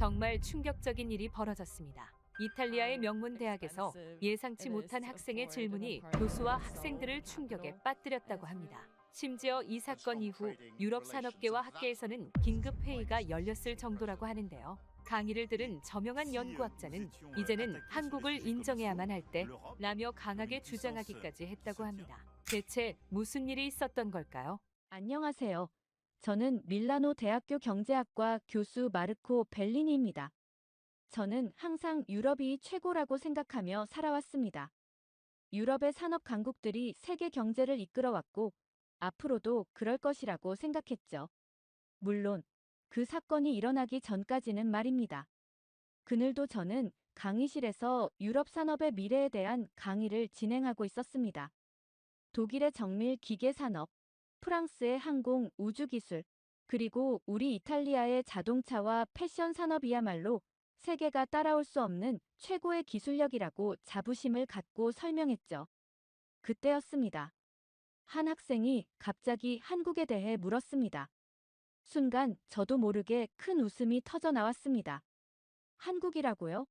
정말 충격적인 일이 벌어졌습니다. 이탈리아의 명문 대학에서 예상치 못한 학생의 질문이 교수와 학생들을 충격에 빠뜨렸다고 합니다. 심지어 이 사건 이후 유럽 산업계와 학계에서는 긴급 회의가 열렸을 정도라고 하는데요. 강의를 들은 저명한 연구학자는 이제는 한국을 인정해야만 할 때라며 강하게 주장하기까지 했다고 합니다. 대체 무슨 일이 있었던 걸까요? 안녕하세요. 저는 밀라노 대학교 경제학과 교수 마르코 벨리니입니다. 저는 항상 유럽이 최고라고 생각하며 살아왔습니다. 유럽의 산업 강국들이 세계 경제를 이끌어왔고 앞으로도 그럴 것이라고 생각했죠. 물론 그 사건이 일어나기 전까지는 말입니다. 그늘도 저는 강의실에서 유럽 산업의 미래에 대한 강의를 진행하고 있었습니다. 독일의 정밀 기계 산업, 프랑스의 항공 우주 기술, 그리고 우리 이탈리아의 자동차와 패션 산업이야말로 세계가 따라올 수 없는 최고의 기술력이라고 자부심을 갖고 설명했죠. 그때였습니다. 한 학생이 갑자기 한국에 대해 물었습니다. 순간 저도 모르게 큰 웃음이 터져 나왔습니다. 한국이라고요?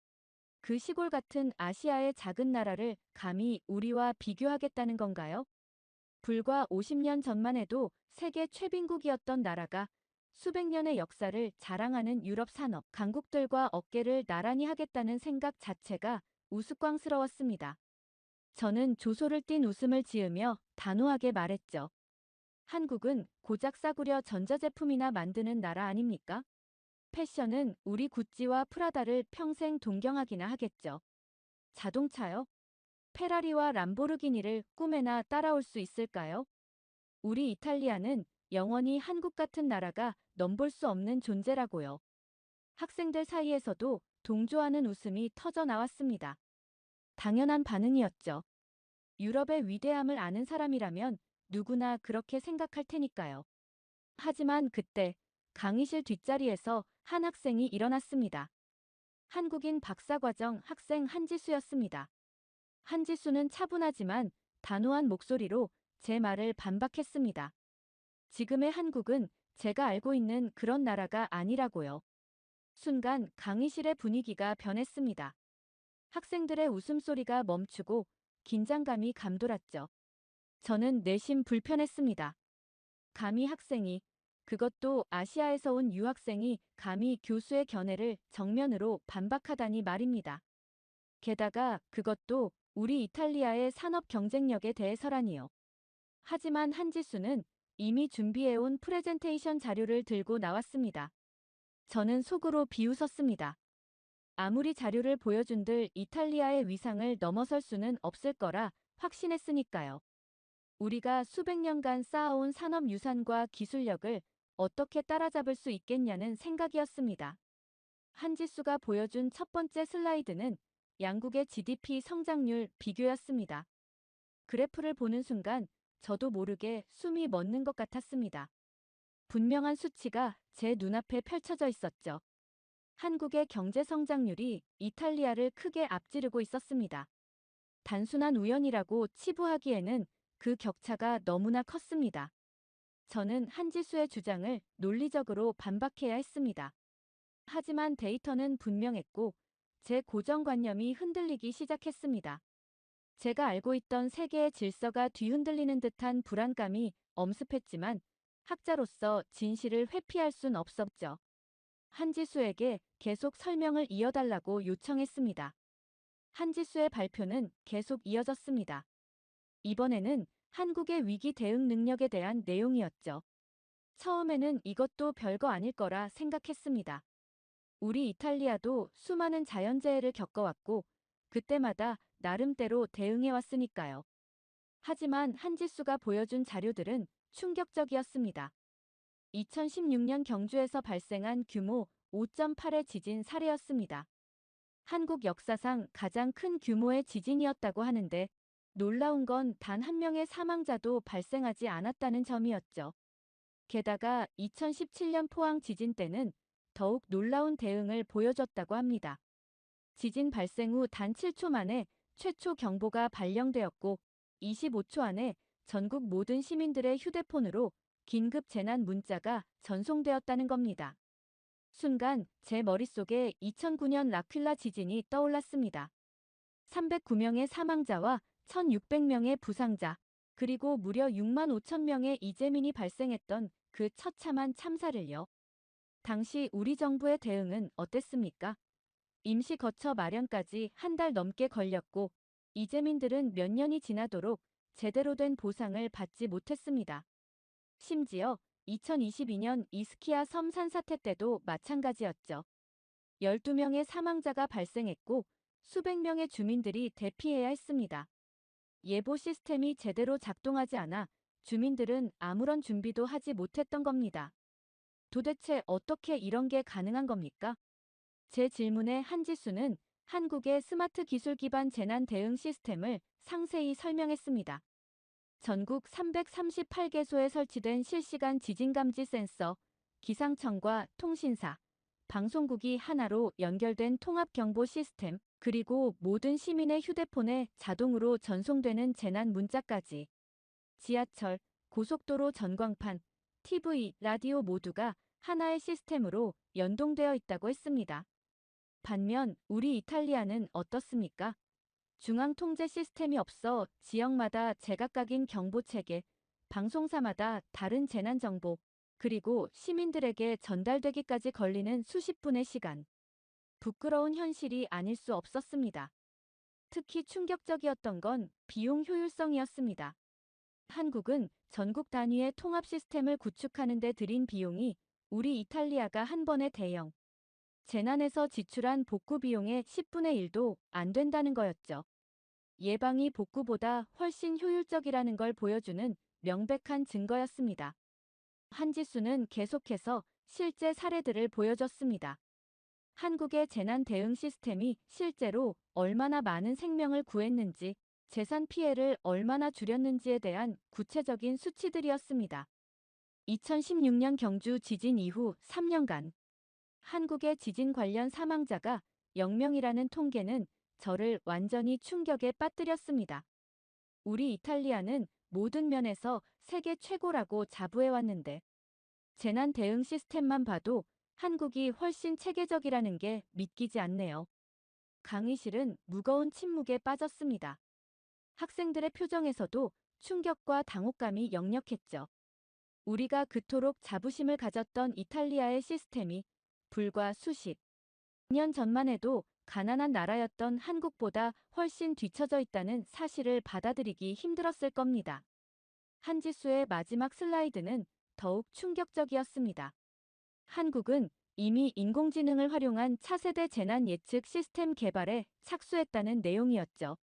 그 시골 같은 아시아의 작은 나라를 감히 우리와 비교하겠다는 건가요? 불과 50년 전만 해도 세계 최빈국이었던 나라가 수백 년의 역사를 자랑하는 유럽 산업 강국들과 어깨를 나란히 하겠다는 생각 자체가 우스꽝스러웠습니다. 저는 조소를 띤 웃음을 지으며 단호하게 말했죠. 한국은 고작 싸구려 전자제품이나 만드는 나라 아닙니까? 패션은 우리 구찌와 프라다를 평생 동경하기나 하겠죠. 자동차요? 페라리와 람보르기니를 꿈에나 따라올 수 있을까요? 우리 이탈리아는 영원히 한국 같은 나라가 넘볼 수 없는 존재라고요. 학생들 사이에서도 동조하는 웃음이 터져 나왔습니다. 당연한 반응이었죠. 유럽의 위대함을 아는 사람이라면 누구나 그렇게 생각할 테니까요. 하지만 그때 강의실 뒷자리에서 한 학생이 일어났습니다. 한국인 박사과정 학생 한지수였습니다. 한지수는 차분하지만 단호한 목소리로 제 말을 반박했습니다. 지금의 한국은 제가 알고 있는 그런 나라가 아니라고요. 순간 강의실의 분위기가 변했습니다. 학생들의 웃음소리가 멈추고 긴장감이 감돌았죠. 저는 내심 불편했습니다. 감히 학생이, 그것도 아시아에서 온 유학생이 감히 교수의 견해를 정면으로 반박하다니 말입니다. 게다가 그것도 우리 이탈리아의 산업 경쟁력에 대해서라니요. 하지만 한지수는 이미 준비해온 프레젠테이션 자료를 들고 나왔습니다. 저는 속으로 비웃었습니다. 아무리 자료를 보여준들 이탈리아의 위상을 넘어설 수는 없을 거라 확신했으니까요. 우리가 수백 년간 쌓아온 산업 유산과 기술력을 어떻게 따라잡을 수 있겠냐는 생각이었습니다. 한지수가 보여준 첫 번째 슬라이드는 양국의 GDP 성장률 비교였습니다. 그래프를 보는 순간 저도 모르게 숨이 멎는 것 같았습니다. 분명한 수치가 제 눈앞에 펼쳐져 있었죠. 한국의 경제 성장률이 이탈리아를 크게 앞지르고 있었습니다. 단순한 우연이라고 치부하기에는 그 격차가 너무나 컸습니다. 저는 한지수의 주장을 논리적으로 반박해야 했습니다. 하지만 데이터는 분명했고 제 고정관념이 흔들리기 시작했습니다. 제가 알고 있던 세계의 질서가 뒤흔들리는 듯한 불안감이 엄습했지만 학자로서 진실을 회피할 순 없었죠. 한지수에게 계속 설명을 이어달라고 요청했습니다. 한지수의 발표는 계속 이어졌습니다. 이번에는 한국의 위기 대응 능력에 대한 내용이었죠. 처음에는 이것도 별거 아닐 거라 생각했습니다. 우리 이탈리아도 수많은 자연재해를 겪어왔고 그때마다 나름대로 대응해왔으니까요. 하지만 한지수가 보여준 자료들은 충격적이었습니다. 2016년 경주에서 발생한 규모 5.8의 지진 사례였습니다. 한국 역사상 가장 큰 규모의 지진이었다고 하는데 놀라운 건 단 한 명의 사망자도 발생하지 않았다는 점이었죠. 게다가 2017년 포항 지진 때는 더욱 놀라운 대응을 보여줬다고 합니다. 지진 발생 후 단 7초 만에 최초 경보가 발령되었고 25초 안에 전국 모든 시민들의 휴대폰으로 긴급 재난 문자가 전송되었다는 겁니다. 순간 제 머릿속에 2009년 라퀼라 지진이 떠올랐습니다. 309명의 사망자와 1,600명의 부상자, 그리고 무려 6만 5천 명의 이재민이 발생했던 그 처참한 참사를요. 당시 우리 정부의 대응은 어땠습니까? 임시 거처 마련까지 한 달 넘게 걸렸고, 이재민들은 몇 년이 지나도록 제대로 된 보상을 받지 못했습니다. 심지어 2022년 이스키아 섬 산사태 때도 마찬가지였죠. 12명의 사망자가 발생했고 수백 명의 주민들이 대피해야 했습니다. 예보 시스템이 제대로 작동하지 않아 주민들은 아무런 준비도 하지 못했던 겁니다. 도대체 어떻게 이런 게 가능한 겁니까? 제 질문에 한지수는 한국의 스마트 기술 기반 재난 대응 시스템을 상세히 설명했습니다. 전국 338개소에 설치된 실시간 지진 감지 센서, 기상청과 통신사, 방송국이 하나로 연결된 통합 경보 시스템, 그리고 모든 시민의 휴대폰에 자동으로 전송되는 재난 문자까지. 지하철, 고속도로 전광판, TV, 라디오 모두가 하나의 시스템으로 연동되어 있다고 했습니다. 반면 우리 이탈리아는 어떻습니까? 중앙 통제 시스템이 없어 지역마다 제각각인 경보 체계, 방송사마다 다른 재난 정보, 그리고 시민들에게 전달되기까지 걸리는 수십 분의 시간. 부끄러운 현실이 아닐 수 없었습니다. 특히 충격적이었던 건 비용 효율성이었습니다. 한국은 전국 단위의 통합 시스템을 구축하는 데 들인 비용이 우리 이탈리아가 한 번의 대형 재난에서 지출한 복구 비용의 10분의 1도 안 된다는 거였죠. 예방이 복구보다 훨씬 효율적이라는 걸 보여주는 명백한 증거였습니다. 한지수는 계속해서 실제 사례들을 보여줬습니다. 한국의 재난 대응 시스템이 실제로 얼마나 많은 생명을 구했는지, 재산 피해를 얼마나 줄였는지에 대한 구체적인 수치들이었습니다. 2016년 경주 지진 이후 3년간 한국의 지진 관련 사망자가 0명이라는 통계는 저를 완전히 충격에 빠뜨렸습니다. 우리 이탈리아는 모든 면에서 세계 최고라고 자부해왔는데 재난 대응 시스템만 봐도 한국이 훨씬 체계적이라는 게 믿기지 않네요. 강의실은 무거운 침묵에 빠졌습니다. 학생들의 표정에서도 충격과 당혹감이 역력했죠. 우리가 그토록 자부심을 가졌던 이탈리아의 시스템이 불과 수십 년 전만 해도 가난한 나라였던 한국보다 훨씬 뒤처져 있다는 사실을 받아들이기 힘들었을 겁니다. 한지수의 마지막 슬라이드는 더욱 충격적이었습니다. 한국은 이미 인공지능을 활용한 차세대 재난 예측 시스템 개발에 착수했다는 내용이었죠.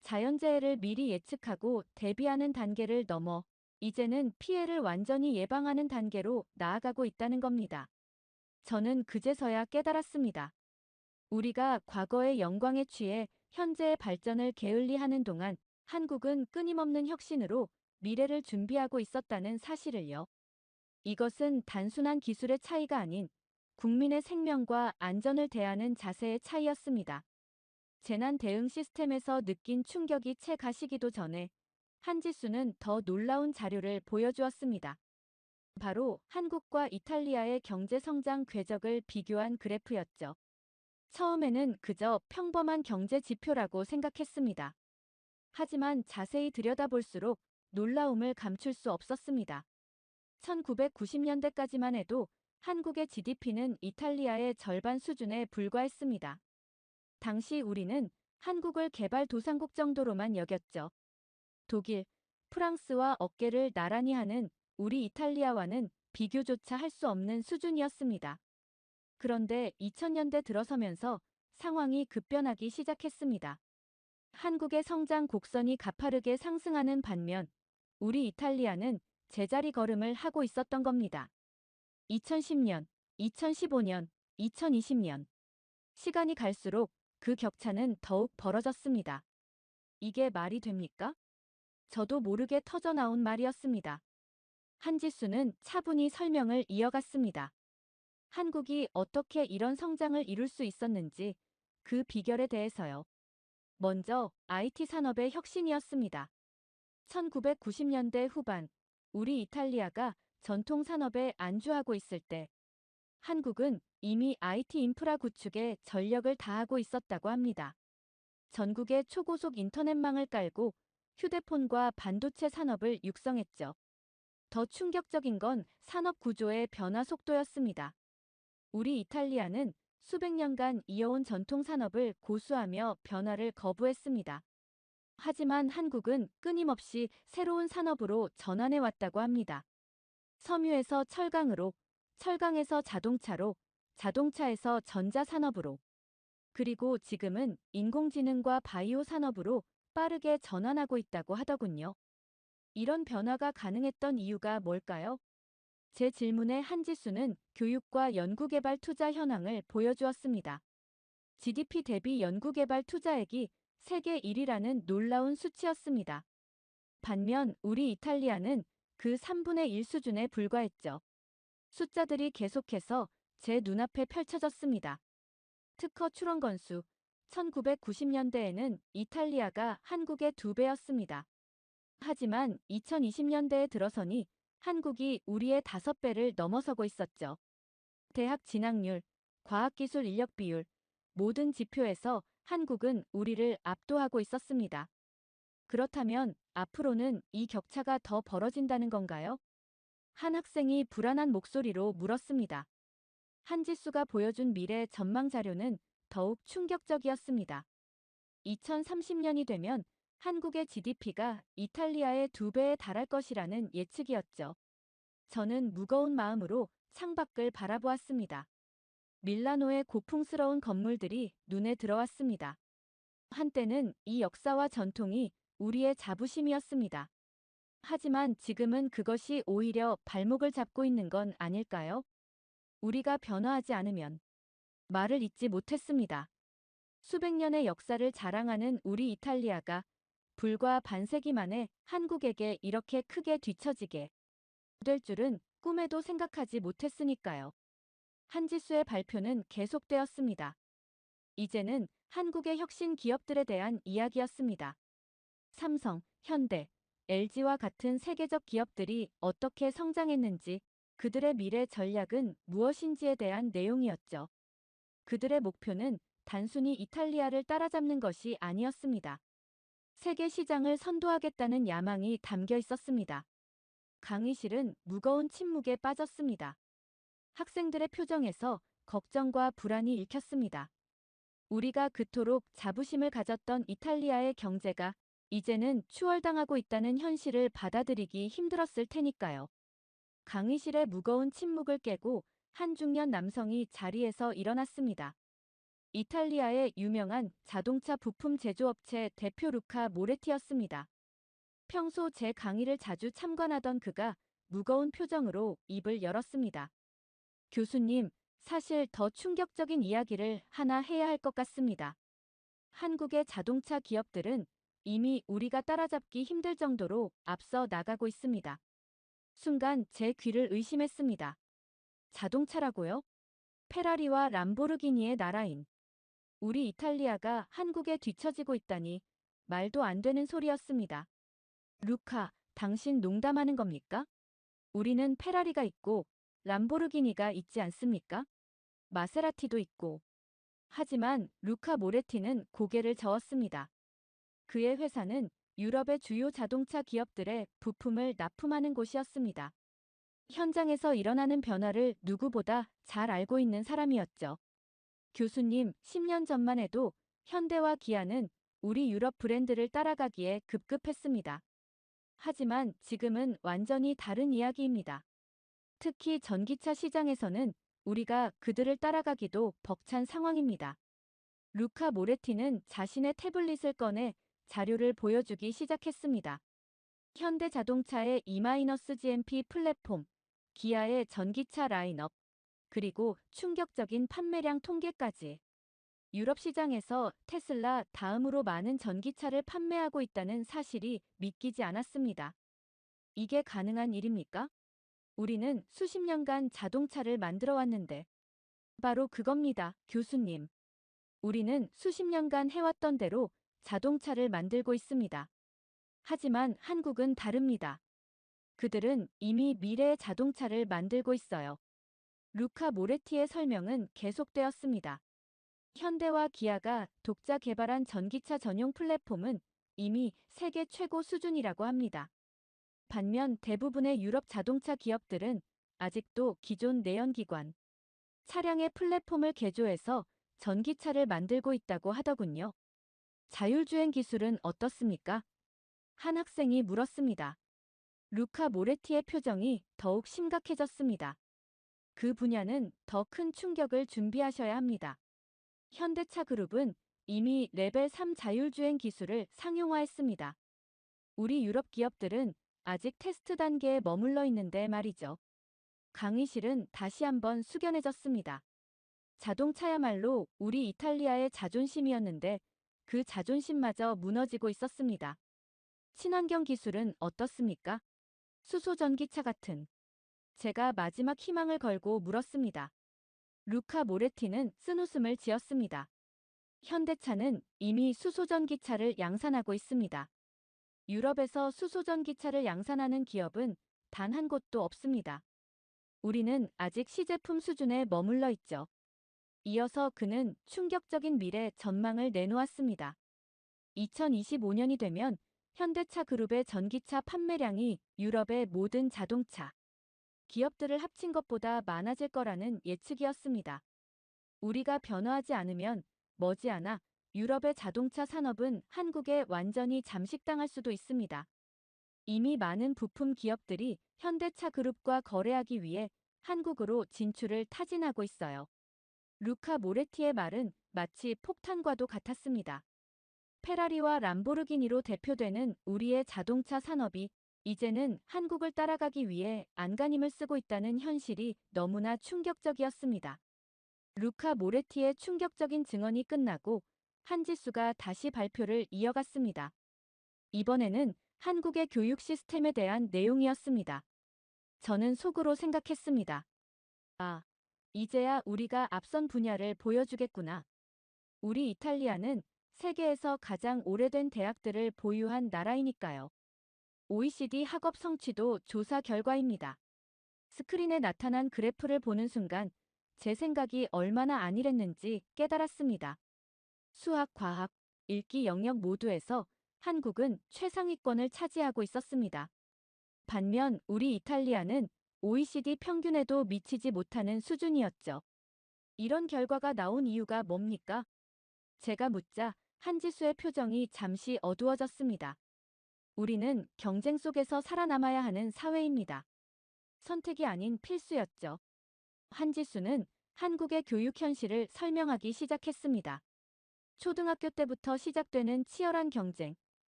자연재해를 미리 예측하고 대비하는 단계를 넘어 이제는 피해를 완전히 예방하는 단계로 나아가고 있다는 겁니다. 저는 그제서야 깨달았습니다. 우리가 과거의 영광에 취해 현재의 발전을 게을리하는 동안 한국은 끊임없는 혁신으로 미래를 준비하고 있었다는 사실을요. 이것은 단순한 기술의 차이가 아닌 국민의 생명과 안전을 대하는 자세의 차이였습니다. 재난 대응 시스템에서 느낀 충격이 채 가시기도 전에 한지수는 더 놀라운 자료를 보여주었습니다. 바로 한국과 이탈리아의 경제 성장 궤적을 비교한 그래프였죠. 처음에는 그저 평범한 경제 지표라고 생각했습니다. 하지만 자세히 들여다볼수록 놀라움을 감출 수 없었습니다. 1990년대까지만 해도 한국의 GDP는 이탈리아의 절반 수준에 불과했습니다. 당시 우리는 한국을 개발도상국 정도로만 여겼죠. 독일, 프랑스와 어깨를 나란히 하는 우리 이탈리아와는 비교조차 할 수 없는 수준이었습니다. 그런데 2000년대 들어서면서 상황이 급변하기 시작했습니다. 한국의 성장 곡선이 가파르게 상승하는 반면 우리 이탈리아는 제자리 걸음을 하고 있었던 겁니다. 2010년, 2015년, 2020년. 시간이 갈수록 그 격차는 더욱 벌어졌습니다. 이게 말이 됩니까? 저도 모르게 터져나온 말이었습니다. 한지수는 차분히 설명을 이어갔습니다. 한국이 어떻게 이런 성장을 이룰 수 있었는지 그 비결에 대해서요. 먼저 IT 산업의 혁신이었습니다. 1990년대 후반 우리 이탈리아가 전통 산업에 안주하고 있을 때 한국은 이미 IT 인프라 구축에 전력을 다하고 있었다고 합니다. 전국에 초고속 인터넷망을 깔고 휴대폰과 반도체 산업을 육성했죠. 더 충격적인 건 산업 구조의 변화 속도였습니다. 우리 이탈리아는 수백 년간 이어온 전통 산업을 고수하며 변화를 거부했습니다. 하지만 한국은 끊임없이 새로운 산업으로 전환해 왔다고 합니다. 섬유에서 철강으로, 철강에서 자동차로, 자동차에서 전자산업으로, 그리고 지금은 인공지능과 바이오 산업으로 빠르게 전환하고 있다고 하더군요. 이런 변화가 가능했던 이유가 뭘까요? 제 질문의 한 지수는 교육과 연구개발 투자 현황을 보여주었습니다. GDP 대비 연구개발 투자액이 세계 1위라는 놀라운 수치였습니다. 반면 우리 이탈리아는 그 3분의 1 수준에 불과했죠. 숫자들이 계속해서 제 눈앞에 펼쳐졌습니다. 특허 출원 건수 1990년대에는 이탈리아가 한국의 2배였습니다. 하지만 2020년대에 들어서니 한국이 우리의 5배를 넘어서고 있었죠. 대학 진학률, 과학기술 인력 비율, 모든 지표에서 한국은 우리를 압도하고 있었습니다. 그렇다면 앞으로는 이 격차가 더 벌어진다는 건가요? 한 학생이 불안한 목소리로 물었습니다. 한지수가 보여준 미래 전망 자료는 더욱 충격적이었습니다. 2030년이 되면 한국의 GDP가 이탈리아의 2배에 달할 것이라는 예측이었죠. 저는 무거운 마음으로 창밖을 바라보았습니다. 밀라노의 고풍스러운 건물들이 눈에 들어왔습니다. 한때는 이 역사와 전통이 우리의 자부심이었습니다. 하지만 지금은 그것이 오히려 발목을 잡고 있는 건 아닐까요? 우리가 변화하지 않으면 말을 잇지 못했습니다. 수백 년의 역사를 자랑하는 우리 이탈리아가 불과 반세기 만에 한국에게 이렇게 크게 뒤처지게 될 줄은 꿈에도 생각하지 못했으니까요. 한지수의 발표는 계속되었습니다. 이제는 한국의 혁신 기업들에 대한 이야기였습니다. 삼성, 현대, LG와 같은 세계적 기업들이 어떻게 성장했는지, 그들의 미래 전략은 무엇인지에 대한 내용이었죠. 그들의 목표는 단순히 이탈리아를 따라잡는 것이 아니었습니다. 세계 시장을 선도하겠다는 야망이 담겨 있었습니다. 강의실은 무거운 침묵에 빠졌습니다. 학생들의 표정에서 걱정과 불안이 읽혔습니다. 우리가 그토록 자부심을 가졌던 이탈리아의 경제가 이제는 추월당하고 있다는 현실을 받아들이기 힘들었을 테니까요. 강의실의 무거운 침묵을 깨고 한 중년 남성이 자리에서 일어났습니다. 이탈리아의 유명한 자동차 부품 제조업체 대표 루카 모레티였습니다. 평소 제 강의를 자주 참관하던 그가 무거운 표정으로 입을 열었습니다. 교수님, 사실 더 충격적인 이야기를 하나 해야 할 것 같습니다. 한국의 자동차 기업들은 이미 우리가 따라잡기 힘들 정도로 앞서 나가고 있습니다. 순간 제 귀를 의심했습니다. 자동차라고요? 페라리와 람보르기니의 나라인 우리 이탈리아가 한국에 뒤처지고 있다니 말도 안 되는 소리였습니다. 루카, 당신 농담하는 겁니까? 우리는 페라리가 있고 람보르기니가 있지 않습니까? 마세라티도 있고. 하지만 루카 모레티는 고개를 저었습니다. 그의 회사는 유럽의 주요 자동차 기업들의 부품을 납품하는 곳이었습니다. 현장에서 일어나는 변화를 누구보다 잘 알고 있는 사람이었죠. 교수님, 10년 전만 해도 현대와 기아는 우리 유럽 브랜드를 따라가기에 급급했습니다. 하지만 지금은 완전히 다른 이야기입니다. 특히 전기차 시장에서는 우리가 그들을 따라가기도 벅찬 상황입니다. 루카 모레티는 자신의 태블릿을 꺼내 자료를 보여주기 시작했습니다. 현대자동차의 E-GMP 플랫폼, 기아의 전기차 라인업, 그리고 충격적인 판매량 통계까지. 유럽 시장에서 테슬라 다음으로 많은 전기차를 판매하고 있다는 사실이 믿기지 않았습니다. 이게 가능한 일입니까? 우리는 수십 년간 자동차를 만들어 왔는데. 바로 그겁니다, 교수님. 우리는 수십 년간 해왔던 대로 자동차를 만들고 있습니다. 하지만 한국은 다릅니다. 그들은 이미 미래의 자동차를 만들고 있어요. 루카 모레티의 설명은 계속되었습니다. 현대와 기아가 독자 개발한 전기차 전용 플랫폼은 이미 세계 최고 수준이라고 합니다. 반면 대부분의 유럽 자동차 기업들은 아직도 기존 내연기관 차량의 플랫폼을 개조해서 전기차를 만들고 있다고 하더군요. 자율주행 기술은 어떻습니까? 한 학생이 물었습니다. 루카 모레티의 표정이 더욱 심각해졌습니다. 그 분야는 더 큰 충격을 준비하셔야 합니다. 현대차 그룹은 이미 레벨 3 자율주행 기술을 상용화했습니다. 우리 유럽 기업들은 아직 테스트 단계에 머물러 있는데 말이죠. 강의실은 다시 한번 숙연해졌습니다. 자동차야말로 우리 이탈리아의 자존심이었는데 그 자존심마저 무너지고 있었습니다. 친환경 기술은 어떻습니까? 수소 전기차 같은. 제가 마지막 희망을 걸고 물었습니다. 루카 모레티는 쓴웃음을 지었습니다. 현대차는 이미 수소전기차를 양산하고 있습니다. 유럽에서 수소전기차를 양산하는 기업은 단 한 곳도 없습니다. 우리는 아직 시제품 수준에 머물러 있죠. 이어서 그는 충격적인 미래 전망을 내놓았습니다. 2025년이 되면 현대차 그룹의 전기차 판매량이 유럽의 모든 자동차 기업들을 합친 것보다 많아질 거라는 예측이었습니다. 우리가 변화하지 않으면 머지않아 유럽의 자동차 산업은 한국에 완전히 잠식당할 수도 있습니다. 이미 많은 부품 기업들이 현대차 그룹과 거래하기 위해 한국으로 진출을 타진하고 있어요. 루카 모레티의 말은 마치 폭탄과도 같았습니다. 페라리와 람보르기니로 대표되는 우리의 자동차 산업이 이제는 한국을 따라가기 위해 안간힘을 쓰고 있다는 현실이 너무나 충격적이었습니다. 루카 모레티의 충격적인 증언이 끝나고 한지수가 다시 발표를 이어갔습니다. 이번에는 한국의 교육 시스템에 대한 내용이었습니다. 저는 속으로 생각했습니다. 아, 이제야 우리가 앞선 분야를 보여주겠구나. 우리 이탈리아는 세계에서 가장 오래된 대학들을 보유한 나라이니까요. OECD 학업 성취도 조사 결과입니다. 스크린에 나타난 그래프를 보는 순간 제 생각이 얼마나 안일했는지 깨달았습니다. 수학, 과학, 읽기 영역 모두에서 한국은 최상위권을 차지하고 있었습니다. 반면 우리 이탈리아는 OECD 평균에도 미치지 못하는 수준이었죠. 이런 결과가 나온 이유가 뭡니까? 제가 묻자 한지수의 표정이 잠시 어두워졌습니다. 우리는 경쟁 속에서 살아남아야 하는 사회입니다. 선택이 아닌 필수였죠. 한지수는 한국의 교육 현실을 설명하기 시작했습니다. 초등학교 때부터 시작되는 치열한 경쟁,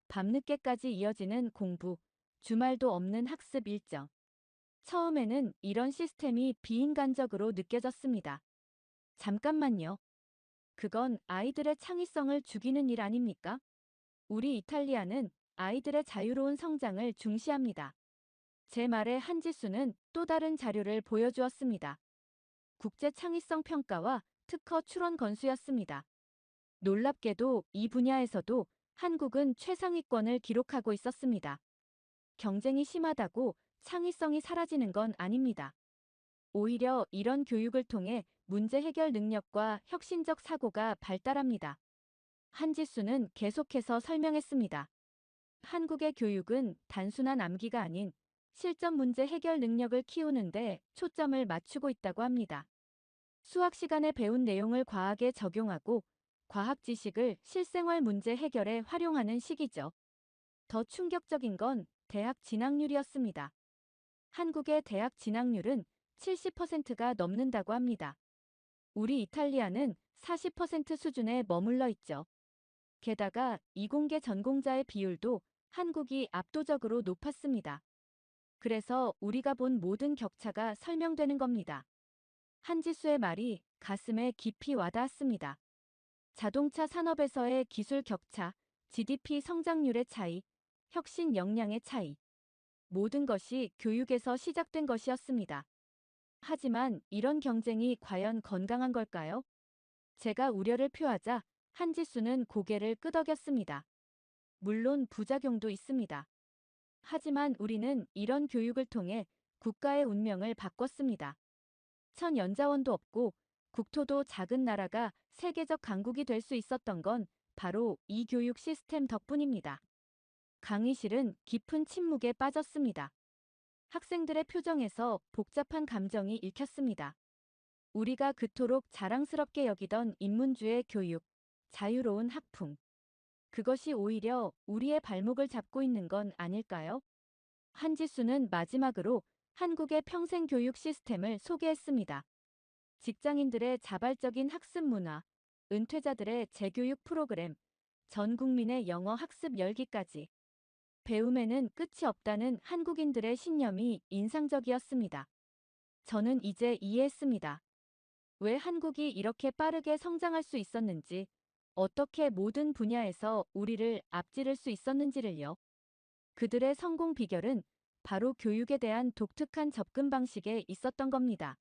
밤늦게까지 이어지는 공부, 주말도 없는 학습 일정. 처음에는 이런 시스템이 비인간적으로 느껴졌습니다. 잠깐만요. 그건 아이들의 창의성을 죽이는 일 아닙니까? 우리 이탈리아는 아이들의 자유로운 성장을 중시합니다. 제 말에 한지수는 또 다른 자료를 보여주었습니다. 국제 창의성 평가와 특허 출원 건수였습니다. 놀랍게도 이 분야에서도 한국은 최상위권을 기록하고 있었습니다. 경쟁이 심하다고 창의성이 사라지는 건 아닙니다. 오히려 이런 교육을 통해 문제 해결 능력과 혁신적 사고가 발달합니다. 한지수는 계속해서 설명했습니다. 한국의 교육은 단순한 암기가 아닌 실전 문제 해결 능력을 키우는데 초점을 맞추고 있다고 합니다. 수학 시간에 배운 내용을 과학에 적용하고 과학 지식을 실생활 문제 해결에 활용하는 시기죠. 더 충격적인 건 대학 진학률이었습니다. 한국의 대학 진학률은 70%가 넘는다고 합니다. 우리 이탈리아는 40% 수준에 머물러 있죠. 게다가 이공계 전공자의 비율도 한국이 압도적으로 높았습니다. 그래서 우리가 본 모든 격차가 설명되는 겁니다. 한지수의 말이 가슴에 깊이 와닿았습니다. 자동차 산업에서의 기술 격차, GDP 성장률의 차이, 혁신 역량의 차이. 모든 것이 교육에서 시작된 것이었습니다. 하지만 이런 경쟁이 과연 건강한 걸까요? 제가 우려를 표하자 한지수는 고개를 끄덕였습니다. 물론 부작용도 있습니다. 하지만 우리는 이런 교육을 통해 국가의 운명을 바꿨습니다. 천 연자원도 없고 국토도 작은 나라가 세계적 강국이 될 수 있었던 건 바로 이 교육 시스템 덕분입니다. 강의실은 깊은 침묵에 빠졌습니다. 학생들의 표정에서 복잡한 감정이 읽혔습니다. 우리가 그토록 자랑스럽게 여기던 인문주의 교육, 자유로운 학풍. 그것이 오히려 우리의 발목을 잡고 있는 건 아닐까요? 한지수는 마지막으로 한국의 평생 교육 시스템을 소개했습니다. 직장인들의 자발적인 학습 문화, 은퇴자들의 재교육 프로그램, 전 국민의 영어 학습 열기까지. 배움에는 끝이 없다는 한국인들의 신념이 인상적이었습니다. 저는 이제 이해했습니다. 왜 한국이 이렇게 빠르게 성장할 수 있었는지, 어떻게 모든 분야에서 우리를 앞지를 수 있었는지를요. 그들의 성공 비결은 바로 교육에 대한 독특한 접근 방식에 있었던 겁니다.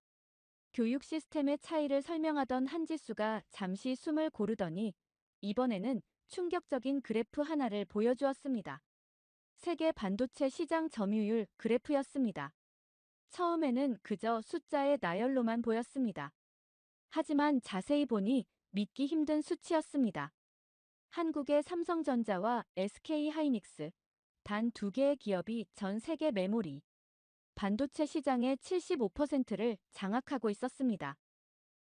교육 시스템의 차이를 설명하던 한지수가 잠시 숨을 고르더니 이번에는 충격적인 그래프 하나를 보여주었습니다. 세계 반도체 시장 점유율 그래프였습니다. 처음에는 그저 숫자의 나열로만 보였습니다. 하지만 자세히 보니 믿기 힘든 수치였습니다. 한국의 삼성전자와 SK하이닉스, 단 두 개의 기업이 전 세계 메모리, 반도체 시장의 75%를 장악하고 있었습니다.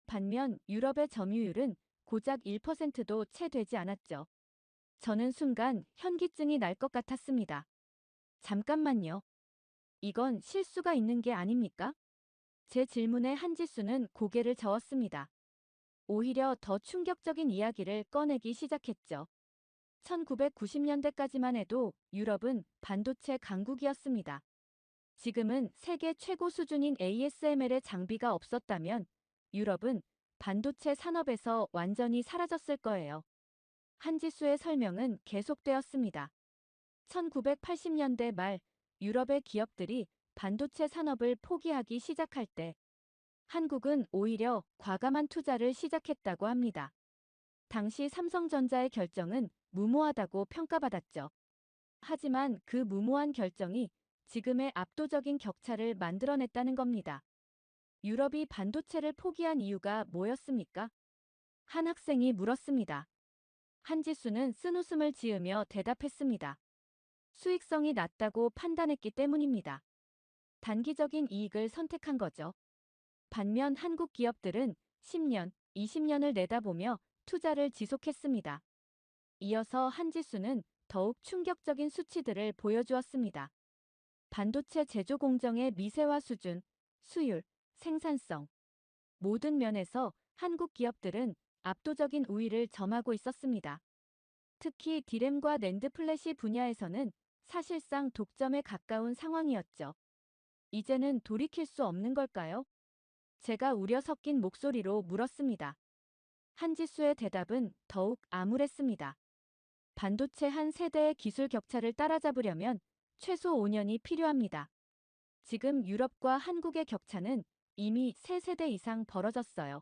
반면 유럽의 점유율은 고작 1%도 채 되지 않았죠. 저는 순간 현기증이 날 것 같았습니다. 잠깐만요. 이건 실수가 있는 게 아닙니까? 제 질문에 한지수는 고개를 저었습니다. 오히려 더 충격적인 이야기를 꺼내기 시작했죠. 1990년대까지만 해도 유럽은 반도체 강국이었습니다. 지금은 세계 최고 수준인 ASML의 장비가 없었다면 유럽은 반도체 산업에서 완전히 사라졌을 거예요. 한지수의 설명은 계속되었습니다. 1980년대 말 유럽의 기업들이 반도체 산업을 포기하기 시작할 때 한국은 오히려 과감한 투자를 시작했다고 합니다. 당시 삼성전자의 결정은 무모하다고 평가받았죠. 하지만 그 무모한 결정이 지금의 압도적인 격차를 만들어냈다는 겁니다. 유럽이 반도체를 포기한 이유가 뭐였습니까? 한 학생이 물었습니다. 한지수는 쓴웃음을 지으며 대답했습니다. 수익성이 낮다고 판단했기 때문입니다. 단기적인 이익을 선택한 거죠. 반면 한국 기업들은 10년, 20년을 내다보며 투자를 지속했습니다. 이어서 한지수는 더욱 충격적인 수치들을 보여주었습니다. 반도체 제조 공정의 미세화 수준, 수율, 생산성. 모든 면에서 한국 기업들은 압도적인 우위를 점하고 있었습니다. 특히 디램과 낸드 플래시 분야에서는 사실상 독점에 가까운 상황이었죠. 이제는 돌이킬 수 없는 걸까요? 제가 우려 섞인 목소리로 물었습니다. 한지수의 대답은 더욱 암울했습니다. 반도체 한 세대의 기술 격차를 따라잡으려면 최소 5년이 필요합니다. 지금 유럽과 한국의 격차는 이미 3세대 이상 벌어졌어요.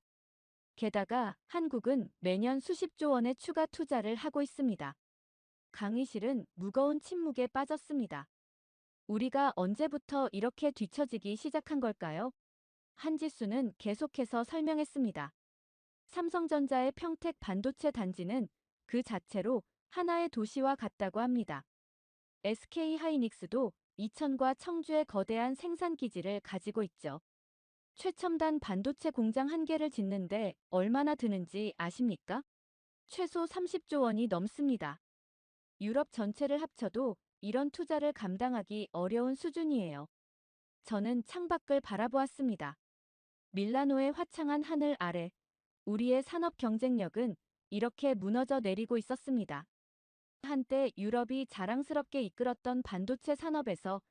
게다가 한국은 매년 수십조 원의 추가 투자를 하고 있습니다. 강의실은 무거운 침묵에 빠졌습니다. 우리가 언제부터 이렇게 뒤처지기 시작한 걸까요? 한지수는 계속해서 설명했습니다. 삼성전자의 평택 반도체 단지는 그 자체로 하나의 도시와 같다고 합니다. SK하이닉스도 이천과 청주의 거대한 생산 기지를 가지고 있죠. 최첨단 반도체 공장 한 개를 짓는데 얼마나 드는지 아십니까? 최소 30조 원이 넘습니다. 유럽 전체를 합쳐도 이런 투자를 감당하기 어려운 수준이에요. 저는 창밖을 바라보았습니다. 밀라노의 화창한 하늘 아래 우리의 산업 경쟁력은 이렇게 무너져 내리고 있었습니다. 한때 유럽이 자랑스럽게 이끌었던 반도체 산업에서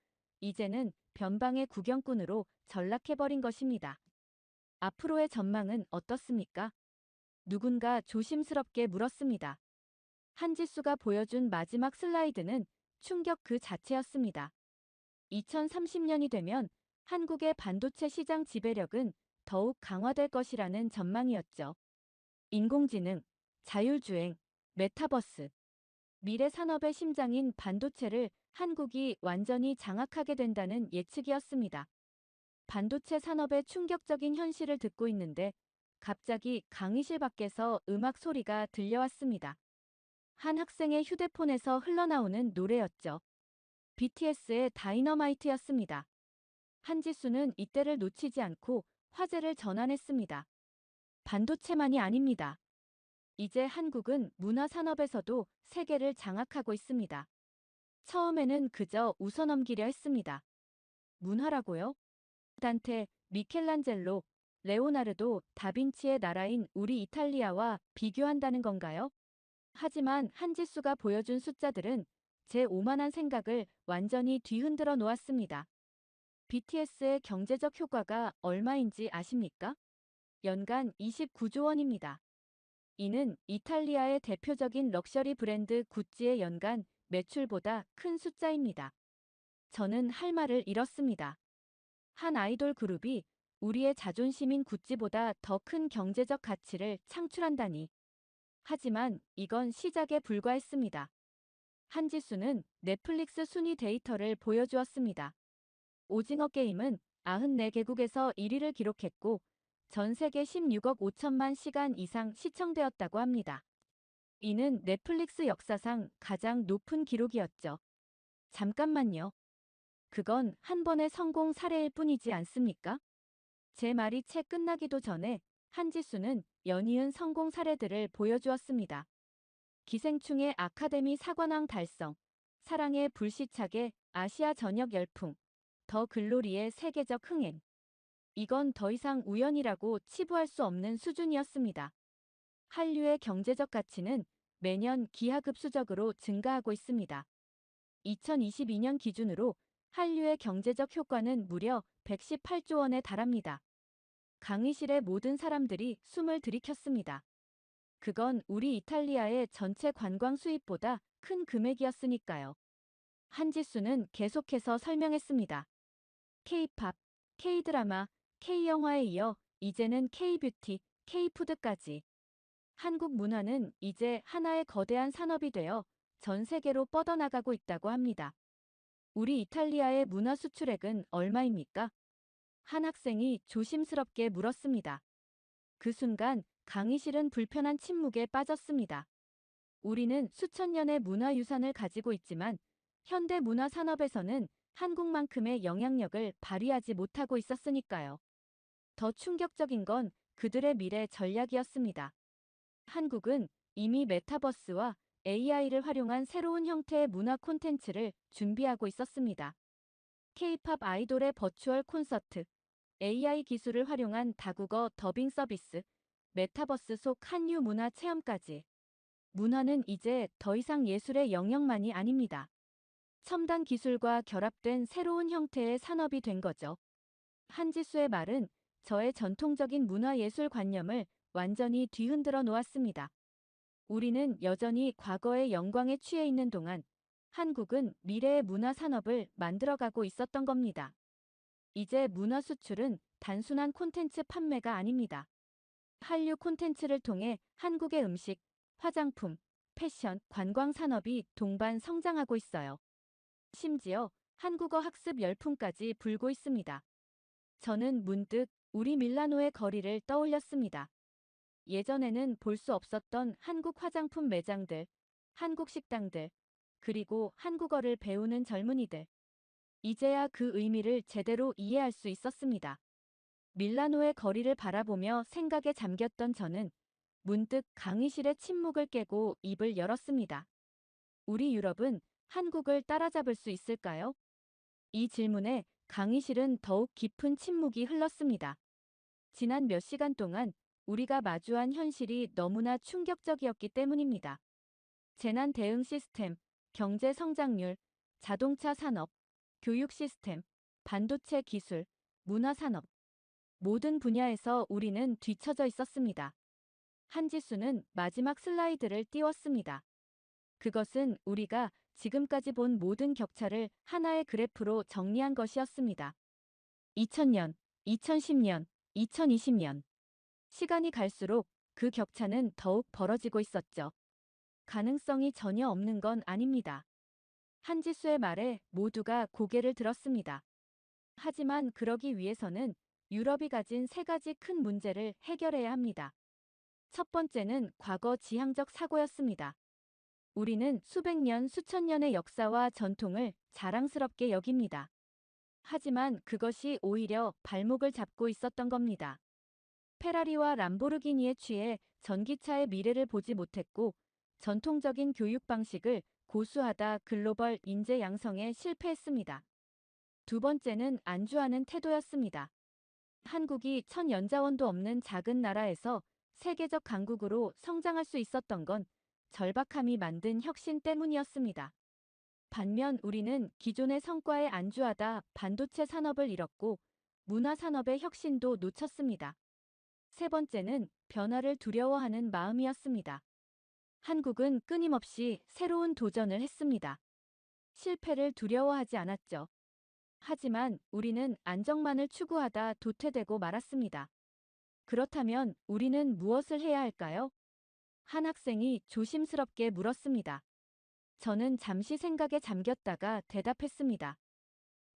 이제는 변방의 구경꾼으로 전락해버린 것입니다. 앞으로의 전망은 어떻습니까? 누군가 조심스럽게 물었습니다. 한지수가 보여준 마지막 슬라이드는 충격 그 자체였습니다. 2030년이 되면 한국의 반도체 시장 지배력은 더욱 강화될 것이라는 전망이었죠. 인공지능, 자율주행, 메타버스, 미래 산업의 심장인 반도체를 한국이 완전히 장악하게 된다는 예측이었습니다. 반도체 산업의 충격적인 현실을 듣고 있는데 갑자기 강의실 밖에서 음악 소리가 들려왔습니다. 한 학생의 휴대폰에서 흘러나오는 노래였죠. BTS의 다이너마이트였습니다. 한지수는 이때를 놓치지 않고 화제를 전환했습니다. 반도체만이 아닙니다. 이제 한국은 문화 산업에서도 세계를 장악하고 있습니다. 처음에는 그저 웃어넘기려 했습니다. 문화라고요? 단테, 미켈란젤로, 레오나르도, 다빈치의 나라인 우리 이탈리아와 비교한다는 건가요? 하지만 한지수가 보여준 숫자들은 제 오만한 생각을 완전히 뒤흔들어 놓았습니다. BTS의 경제적 효과가 얼마인지 아십니까? 연간 29조 원입니다. 이는 이탈리아의 대표적인 럭셔리 브랜드 구찌의 연간 매출보다 큰 숫자입니다. 저는 할 말을 잃었습니다. 한 아이돌 그룹이 우리의 자존심인 구찌보다 더 큰 경제적 가치를 창출한다니. 하지만 이건 시작에 불과했습니다. 한지수는 넷플릭스 순위 데이터를 보여주었습니다. 오징어 게임은 94개국에서 1위를 기록했고 전 세계 16억 5천만 시간 이상 시청되었다고 합니다. 이는 넷플릭스 역사상 가장 높은 기록이었죠. 잠깐만요. 그건 한 번의 성공 사례일 뿐이지 않습니까? 제 말이 채 끝나기도 전에 한지수는 연이은 성공 사례들을 보여주었습니다. 기생충의 아카데미 사관왕 달성, 사랑의 불시착의 아시아 전역 열풍, 더 글로리의 세계적 흥행. 이건 더 이상 우연이라고 치부할 수 없는 수준이었습니다. 한류의 경제적 가치는 매년 기하급수적으로 증가하고 있습니다. 2022년 기준으로 한류의 경제적 효과는 무려 118조 원에 달합니다. 강의실의 모든 사람들이 숨을 들이켰습니다. 그건 우리 이탈리아의 전체 관광 수입보다 큰 금액이었으니까요. 한지수는 계속해서 설명했습니다. K-팝, K-드라마, K-영화에 이어 이제는 K-뷰티, K-푸드까지. 한국 문화는 이제 하나의 거대한 산업이 되어 전 세계로 뻗어나가고 있다고 합니다. 우리 이탈리아의 문화 수출액은 얼마입니까? 한 학생이 조심스럽게 물었습니다. 그 순간 강의실은 불편한 침묵에 빠졌습니다. 우리는 수천 년의 문화유산을 가지고 있지만 현대 문화 산업에서는 한국만큼의 영향력을 발휘하지 못하고 있었으니까요. 더 충격적인 건 그들의 미래 전략이었습니다. 한국은 이미 메타버스와 AI를 활용한 새로운 형태의 문화 콘텐츠를 준비하고 있었습니다. K-팝 아이돌의 버추얼 콘서트, AI 기술을 활용한 다국어 더빙 서비스, 메타버스 속 한류 문화 체험까지. 문화는 이제 더 이상 예술의 영역만이 아닙니다. 첨단 기술과 결합된 새로운 형태의 산업이 된 거죠. 한지수의 말은 저의 전통적인 문화예술 관념을 완전히 뒤흔들어 놓았습니다. 우리는 여전히 과거의 영광에 취해 있는 동안 한국은 미래의 문화 산업을 만들어가고 있었던 겁니다. 이제 문화 수출은 단순한 콘텐츠 판매가 아닙니다. 한류 콘텐츠를 통해 한국의 음식, 화장품, 패션, 관광 산업이 동반 성장하고 있어요. 심지어 한국어 학습 열풍까지 불고 있습니다. 저는 문득 우리 밀라노의 거리를 떠올렸습니다. 예전에는 볼 수 없었던 한국 화장품 매장들, 한국 식당들, 그리고 한국어를 배우는 젊은이들. 이제야 그 의미를 제대로 이해할 수 있었습니다. 밀라노의 거리를 바라보며 생각에 잠겼던 저는 문득 강의실의 침묵을 깨고 입을 열었습니다. 우리 유럽은 한국을 따라잡을 수 있을까요? 이 질문에 강의실은 더욱 깊은 침묵이 흘렀습니다. 지난 몇 시간 동안 우리가 마주한 현실이 너무나 충격적이었기 때문입니다. 재난 대응 시스템, 경제 성장률, 자동차 산업, 교육 시스템, 반도체 기술, 문화 산업. 모든 분야에서 우리는 뒤처져 있었습니다. 한지수는 마지막 슬라이드를 띄웠습니다. 그것은 우리가 지금까지 본 모든 격차를 하나의 그래프로 정리한 것이었습니다. 2000년, 2010년, 2020년. 시간이 갈수록 그 격차는 더욱 벌어지고 있었죠. 가능성이 전혀 없는 건 아닙니다. 한지수의 말에 모두가 고개를 들었습니다. 하지만 그러기 위해서는 유럽이 가진 세 가지 큰 문제를 해결해야 합니다. 첫 번째는 과거 지향적 사고였습니다. 우리는 수백 년, 수천 년의 역사와 전통을 자랑스럽게 여깁니다. 하지만 그것이 오히려 발목을 잡고 있었던 겁니다. 페라리와 람보르기니에 취해 전기차의 미래를 보지 못했고, 전통적인 교육 방식을 고수하다 글로벌 인재 양성에 실패했습니다. 두 번째는 안주하는 태도였습니다. 한국이 천연자원도 없는 작은 나라에서 세계적 강국으로 성장할 수 있었던 건 절박함이 만든 혁신 때문이었습니다. 반면 우리는 기존의 성과에 안주하다 반도체 산업을 잃었고 문화 산업의 혁신도 놓쳤습니다. 세 번째는 변화를 두려워하는 마음이었습니다. 한국은 끊임없이 새로운 도전을 했습니다. 실패를 두려워하지 않았죠. 하지만 우리는 안정만을 추구하다 도태되고 말았습니다. 그렇다면 우리는 무엇을 해야 할까요? 한 학생이 조심스럽게 물었습니다. 저는 잠시 생각에 잠겼다가 대답했습니다.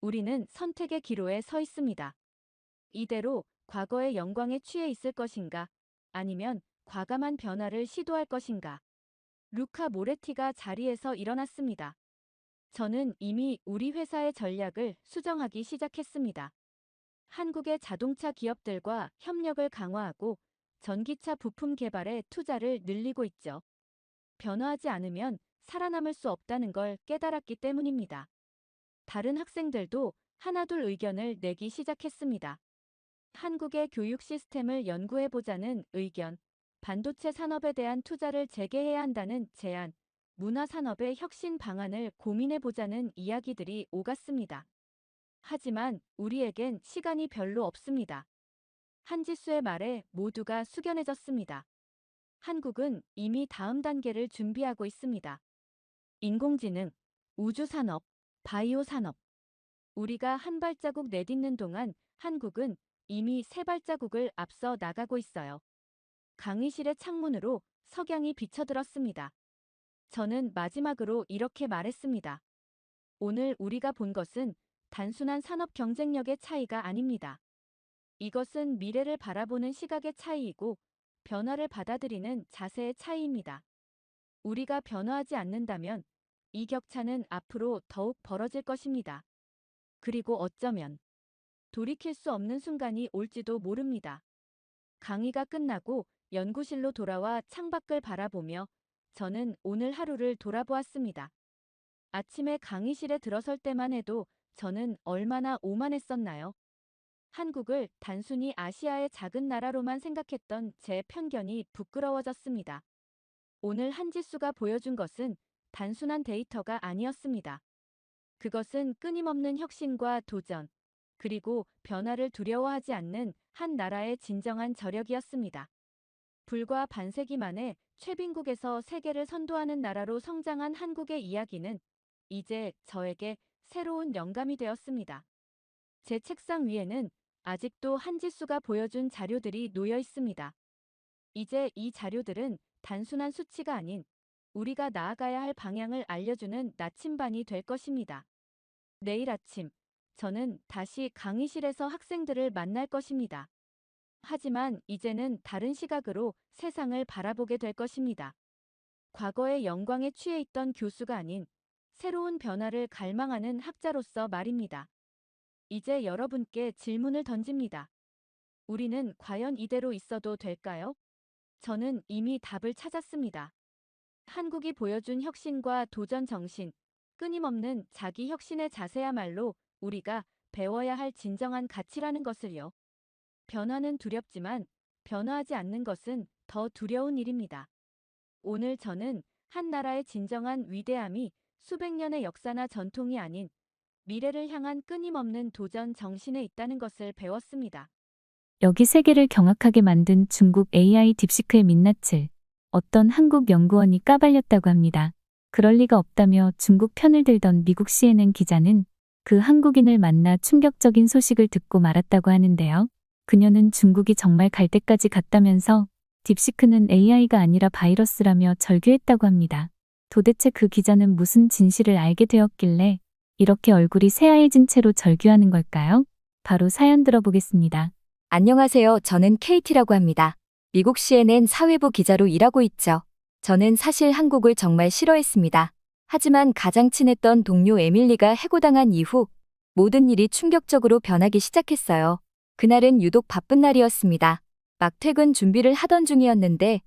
우리는 선택의 기로에 서 있습니다. 이대로 과거의 영광에 취해 있을 것인가? 아니면 과감한 변화를 시도할 것인가? 루카 모레티가 자리에서 일어났습니다. 저는 이미 우리 회사의 전략을 수정하기 시작했습니다. 한국의 자동차 기업들과 협력을 강화하고 전기차 부품 개발에 투자를 늘리고 있죠. 변화하지 않으면 살아남을 수 없다는 걸 깨달았기 때문입니다. 다른 학생들도 하나둘 의견을 내기 시작했습니다. 한국의 교육 시스템을 연구해보자는 의견, 반도체 산업에 대한 투자를 재개해야 한다는 제안, 문화산업의 혁신 방안을 고민해보자는 이야기들이 오갔습니다. 하지만 우리에겐 시간이 별로 없습니다. 한지수의 말에 모두가 숙연해졌습니다. 한국은 이미 다음 단계를 준비하고 있습니다. 인공지능, 우주산업, 바이오산업. 우리가 한 발자국 내딛는 동안 한국은 이미 세 발자국을 앞서 나가고 있어요. 강의실의 창문으로 석양이 비쳐들었습니다. 저는 마지막으로 이렇게 말했습니다. 오늘 우리가 본 것은 단순한 산업 경쟁력의 차이가 아닙니다. 이것은 미래를 바라보는 시각의 차이이고 변화를 받아들이는 자세의 차이입니다. 우리가 변화하지 않는다면 이 격차는 앞으로 더욱 벌어질 것입니다. 그리고 어쩌면 돌이킬 수 없는 순간이 올지도 모릅니다. 강의가 끝나고 연구실로 돌아와 창밖을 바라보며 저는 오늘 하루를 돌아보았습니다. 아침에 강의실에 들어설 때만 해도 저는 얼마나 오만했었나요? 한국을 단순히 아시아의 작은 나라로만 생각했던 제 편견이 부끄러워졌습니다. 오늘 한지수가 보여준 것은 단순한 데이터가 아니었습니다. 그것은 끊임없는 혁신과 도전, 그리고 변화를 두려워하지 않는 한 나라의 진정한 저력이었습니다. 불과 반세기 만에 최빈국에서 세계를 선도하는 나라로 성장한 한국의 이야기는 이제 저에게 새로운 영감이 되었습니다. 제 책상 위에는 아직도 한지수가 보여준 자료들이 놓여 있습니다. 이제 이 자료들은 단순한 수치가 아닌 우리가 나아가야 할 방향을 알려주는 나침반이 될 것입니다. 내일 아침, 저는 다시 강의실에서 학생들을 만날 것입니다. 하지만 이제는 다른 시각으로 세상을 바라보게 될 것입니다. 과거의 영광에 취해 있던 교수가 아닌 새로운 변화를 갈망하는 학자로서 말입니다. 이제 여러분께 질문을 던집니다. 우리는 과연 이대로 있어도 될까요? 저는 이미 답을 찾았습니다. 한국이 보여준 혁신과 도전 정신, 끊임없는 자기 혁신의 자세야말로 우리가 배워야 할 진정한 가치라는 것을요. 변화는 두렵지만 변화하지 않는 것은 더 두려운 일입니다. 오늘 저는 한 나라의 진정한 위대함이 수백 년의 역사나 전통이 아닌 미래를 향한 끊임없는 도전 정신에 있다는 것을 배웠습니다. 여기 세계를 경악하게 만든 중국 AI 딥시크의 민낯을 어떤 한국 연구원이 까발렸다고 합니다. 그럴 리가 없다며 중국 편을 들던 미국 CNN 기자는 그 한국인을 만나 충격적인 소식을 듣고 말았다고 하는데요. 그녀는 중국이 정말 갈 때까지 갔다면서 딥시크는 AI가 아니라 바이러스라며 절규했다고 합니다. 도대체 그 기자는 무슨 진실을 알게 되었길래 이렇게 얼굴이 새하얘진 채로 절규하는 걸까요? 바로 사연 들어보겠습니다. 안녕하세요. 저는 KT라고 합니다. 미국 CNN 사회부 기자로 일하고 있죠. 저는 사실 한국을 정말 싫어했습니다. 하지만 가장 친했던 동료 에밀리가 해고당한 이후 모든 일이 충격적으로 변하기 시작했어요. 그날은 유독 바쁜 날이었습니다. 막 퇴근 준비를 하던 중이었는데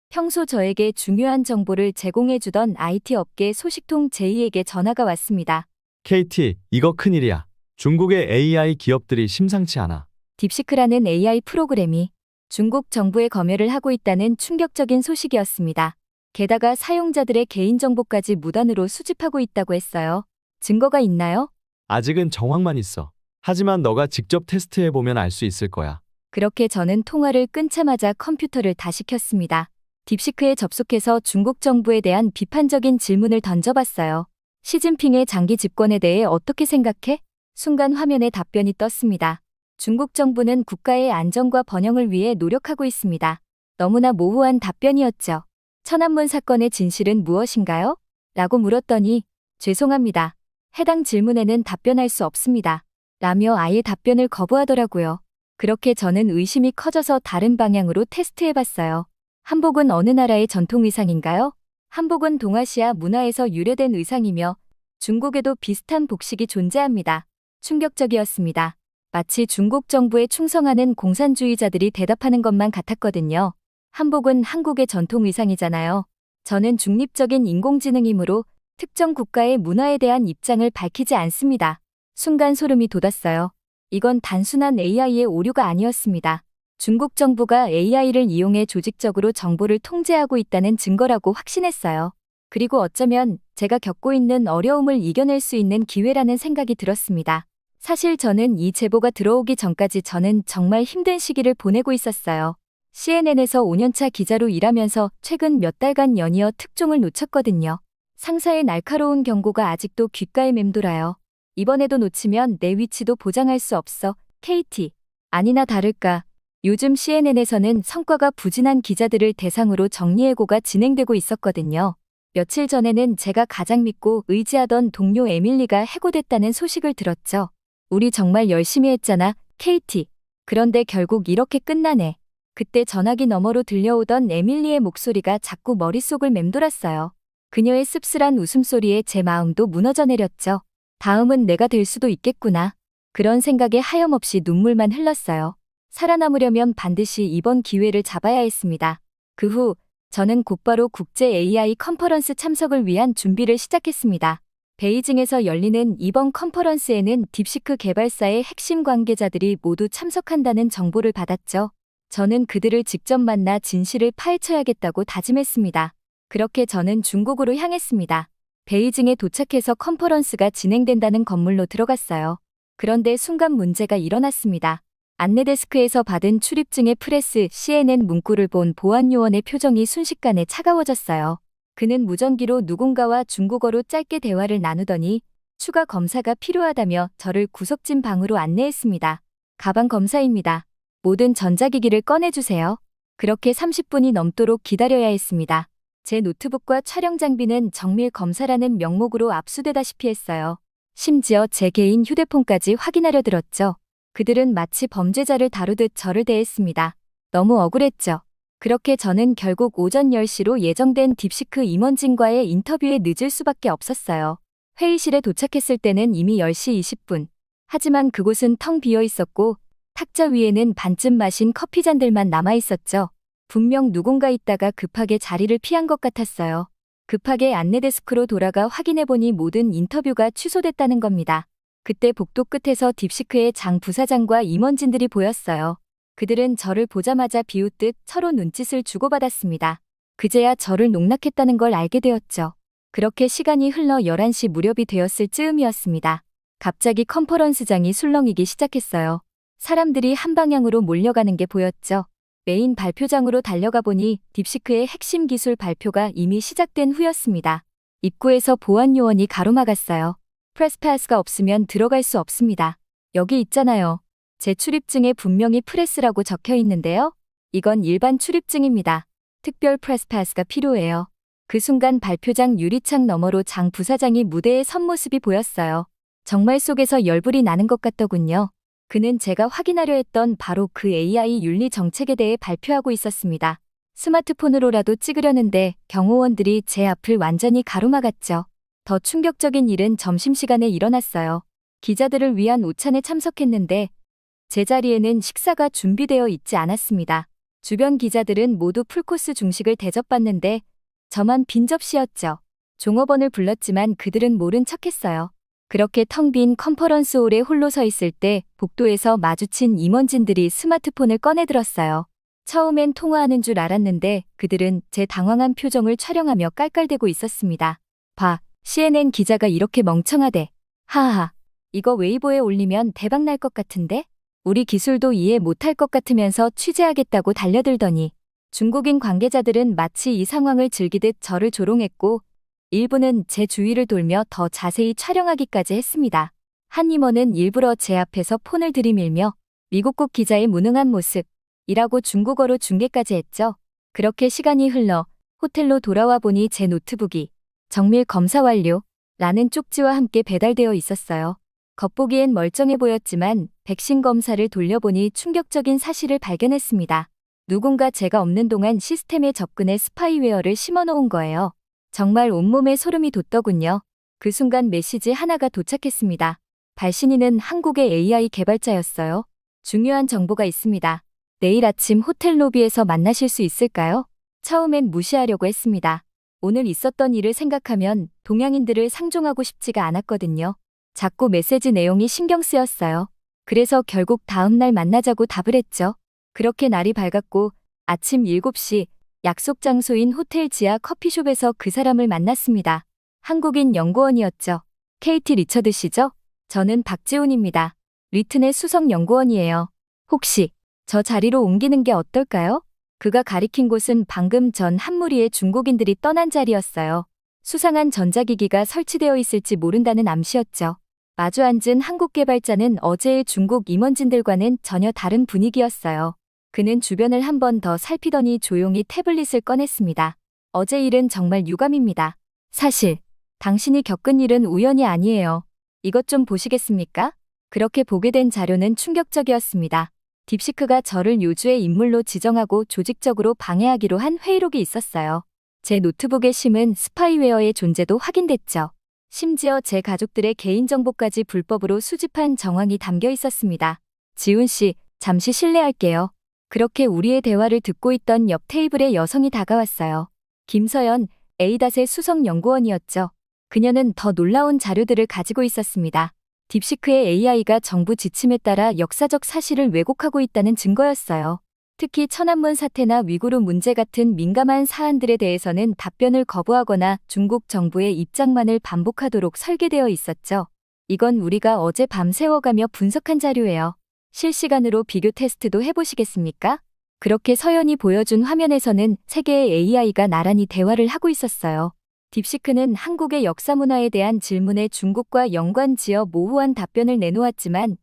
평소 저에게 중요한 정보를 제공해주던 IT 업계 소식통 제이에게 전화가 왔습니다. KT, 이거 큰일이야. 중국의 AI 기업들이 심상치 않아. 딥시크라는 AI 프로그램이 중국 정부에 검열을 하고 있다는 충격적인 소식이었습니다. 게다가 사용자들의 개인정보까지 무단으로 수집하고 있다고 했어요. 증거가 있나요? 아직은 정황만 있어. 하지만 너가 직접 테스트해보면 알 수 있을 거야. 그렇게 저는 통화를 끊자마자 컴퓨터를 다시 켰습니다. 딥시크에 접속해서 중국 정부에 대한 비판적인 질문을 던져봤어요. 시진핑의 장기 집권에 대해 어떻게 생각해? 순간 화면에 답변이 떴습니다. 중국 정부는 국가의 안정과 번영을 위해 노력하고 있습니다. 너무나 모호한 답변이었죠. 천안문 사건의 진실은 무엇인가요? 라고 물었더니 죄송합니다. 해당 질문에는 답변할 수 없습니다. 라며 아예 답변을 거부하더라고요. 그렇게 저는 의심이 커져서 다른 방향으로 테스트해봤어요. 한복은 어느 나라의 전통 의상인가요? 한복은 동아시아 문화에서 유래된 의상이며 중국에도 비슷한 복식이 존재합니다. 충격적이었습니다. 마치 중국 정부에 충성하는 공산주의자들이 대답하는 것만 같았거든요. 한복은 한국의 전통 의상이잖아요. 저는 중립적인 인공지능이므로 특정 국가의 문화에 대한 입장을 밝히지 않습니다. 순간 소름이 돋았어요. 이건 단순한 AI의 오류가 아니었습니다. 중국 정부가 AI를 이용해 조직적으로 정보를 통제하고 있다는 증거라고 확신했어요. 그리고 어쩌면 제가 겪고 있는 어려움을 이겨낼 수 있는 기회라는 생각이 들었습니다. 사실 저는 이 제보가 들어오기 전까지 저는 정말 힘든 시기를 보내고 있었어요. CNN에서 5년차 기자로 일하면서 최근 몇 달간 연이어 특종을 놓쳤거든요. 상사의 날카로운 경고가 아직도 귓가에 맴돌아요. 이번에도 놓치면 내 위치도 보장할 수 없어. KT. 아니나 다를까. 요즘 CNN에서는 성과가 부진한 기자들을 대상으로 정리해고가 진행되고 있었거든요. 며칠 전에는 제가 가장 믿고 의지하던 동료 에밀리가 해고됐다는 소식을 들었죠. 우리 정말 열심히 했잖아, KT. 그런데 결국 이렇게 끝나네. 그때 전화기 너머로 들려오던 에밀리의 목소리가 자꾸 머릿속을 맴돌았어요. 그녀의 씁쓸한 웃음소리에 제 마음도 무너져 내렸죠. 다음은 내가 될 수도 있겠구나. 그런 생각에 하염없이 눈물만 흘렀어요. 살아남으려면 반드시 이번 기회를 잡아야 했습니다. 그 후 저는 곧바로 국제 AI 컨퍼런스 참석을 위한 준비를 시작했습니다. 베이징에서 열리는 이번 컨퍼런스에는 딥시크 개발사의 핵심 관계자들이 모두 참석한다는 정보를 받았죠. 저는 그들을 직접 만나 진실을 파헤쳐야겠다고 다짐했습니다. 그렇게 저는 중국으로 향했습니다. 베이징에 도착해서 컨퍼런스가 진행된다는 건물로 들어갔어요. 그런데 순간 문제가 일어났습니다. 안내데스크에서 받은 출입증의 프레스 CNN 문구를 본 보안요원의 표정이 순식간에 차가워졌어요. 그는 무전기로 누군가와 중국어로 짧게 대화를 나누더니 추가 검사가 필요하다며 저를 구석진 방으로 안내했습니다. 가방 검사입니다. 모든 전자기기를 꺼내주세요. 그렇게 30분이 넘도록 기다려야 했습니다. 제 노트북과 촬영 장비는 정밀 검사라는 명목으로 압수되다시피 했어요. 심지어 제 개인 휴대폰까지 확인하려 들었죠. 그들은 마치 범죄자를 다루듯 저를 대했습니다. 너무 억울했죠. 그렇게 저는 결국 오전 10시로 예정된 딥시크 임원진과의 인터뷰에 늦을 수밖에 없었어요. 회의실에 도착했을 때는 이미 10시 20분. 하지만 그곳은 텅 비어 있었고 탁자 위에는 반쯤 마신 커피잔들만 남아 있었죠. 분명 누군가 있다가 급하게 자리를 피한 것 같았어요. 급하게 안내데스크로 돌아가 확인해보니 모든 인터뷰가 취소됐다는 겁니다. 그때 복도 끝에서 딥시크의 장 부사장과 임원진들이 보였어요. 그들은 저를 보자마자 비웃듯 서로 눈짓을 주고받았습니다. 그제야 저를 농락했다는 걸 알게 되었죠. 그렇게 시간이 흘러 11시 무렵이 되었을 즈음이었습니다. 갑자기 컨퍼런스장이 술렁이기 시작했어요. 사람들이 한 방향으로 몰려가는 게 보였죠. 메인 발표장으로 달려가 보니 딥시크의 핵심 기술 발표가 이미 시작된 후였습니다. 입구에서 보안요원이 가로막았어요. 프레스패스가 없으면 들어갈 수 없습니다. 여기 있잖아요. 제 출입증에 분명히 프레스라고 적혀 있는데요. 이건 일반 출입증입니다. 특별 프레스패스가 필요해요. 그 순간 발표장 유리창 너머로 장 부사장이 무대에 선 모습이 보였어요. 정말 속에서 열불이 나는 것 같더군요. 그는 제가 확인하려 했던 바로 그 AI 윤리 정책에 대해 발표하고 있었습니다. 스마트폰으로라도 찍으려는데 경호원들이 제 앞을 완전히 가로막았죠. 더 충격적인 일은 점심시간에 일어났어요. 기자들을 위한 오찬에 참석했는데 제 자리에는 식사가 준비되어 있지 않았습니다. 주변 기자들은 모두 풀코스 중식을 대접받는데 저만 빈 접시였죠. 종업원을 불렀지만 그들은 모른 척했어요. 그렇게 텅 빈 컨퍼런스홀에 홀로 서 있을 때 복도에서 마주친 임원진들이 스마트폰을 꺼내들었어요. 처음엔 통화하는 줄 알았는데 그들은 제 당황한 표정을 촬영하며 깔깔대고 있었습니다. 봐, CNN 기자가 이렇게 멍청하대. 하하하, 이거 웨이보에 올리면 대박 날 것 같은데? 우리 기술도 이해 못할 것 같으면서 취재하겠다고 달려들더니 중국인 관계자들은 마치 이 상황을 즐기듯 저를 조롱했고 일부는 제 주위를 돌며 더 자세히 촬영하기까지 했습니다. 한 임원은 일부러 제 앞에서 폰을 들이밀며 미국국 기자의 무능한 모습이라고 중국어로 중계까지 했죠. 그렇게 시간이 흘러 호텔로 돌아와 보니 제 노트북이 정밀 검사 완료라는 쪽지와 함께 배달되어 있었어요. 겉보기엔 멀쩡해 보였지만 백신 검사를 돌려보니 충격적인 사실을 발견했습니다. 누군가 제가 없는 동안 시스템에 접근해 스파이웨어를 심어놓은 거예요. 정말 온몸에 소름이 돋더군요. 그 순간 메시지 하나가 도착했습니다. 발신인은 한국의 AI 개발자였어요. 중요한 정보가 있습니다. 내일 아침 호텔 로비에서 만나실 수 있을까요? 처음엔 무시하려고 했습니다. 오늘 있었던 일을 생각하면 동양인들을 상종하고 싶지가 않았거든요. 자꾸 메시지 내용이 신경 쓰였어요. 그래서 결국 다음 날 만나자고 답을 했죠. 그렇게 날이 밝았고 아침 7시 약속 장소인 호텔 지하 커피숍에서 그 사람을 만났습니다. 한국인 연구원이었죠. KT 리처드 씨죠? 저는 박지훈입니다. 리튼의 수석 연구원이에요. 혹시 저 자리로 옮기는 게 어떨까요? 그가 가리킨 곳은 방금 전 한 무리의 중국인들이 떠난 자리였어요. 수상한 전자기기가 설치되어 있을지 모른다는 암시였죠. 마주 앉은 한국 개발자는 어제의 중국 임원진들과는 전혀 다른 분위기였어요. 그는 주변을 한 번 더 살피더니 조용히 태블릿을 꺼냈습니다. 어제 일은 정말 유감입니다. 사실 당신이 겪은 일은 우연이 아니에요. 이것 좀 보시겠습니까? 그렇게 보게 된 자료는 충격적이었습니다. 딥시크가 저를 요주의 인물로 지정하고 조직적으로 방해하기로 한 회의록이 있었어요. 제 노트북에 심은 스파이웨어의 존재도 확인됐죠. 심지어 제 가족들의 개인정보까지 불법으로 수집한 정황이 담겨 있었습니다. 지훈 씨, 잠시 실례할게요. 그렇게 우리의 대화를 듣고 있던 옆 테이블에 여성이 다가왔어요. 김서연, 에이닷의 수석 연구원이었죠. 그녀는 더 놀라운 자료들을 가지고 있었습니다. 딥시크의 AI가 정부 지침에 따라 역사적 사실을 왜곡하고 있다는 증거였어요. 특히 천안문 사태나 위구르 문제 같은 민감한 사안들에 대해서는 답변을 거부하거나 중국 정부의 입장만을 반복하도록 설계되어 있었죠. 이건 우리가 어제 밤 새워가며 분석한 자료예요. 실시간으로 비교 테스트도 해보시겠습니까? 그렇게 서연이 보여준 화면에서는 세 개의 AI가 나란히 대화를 하고 있었어요. 딥시크는 한국의 역사 문화에 대한 질문에 중국과 연관지어 모호한 답변을 내놓았지만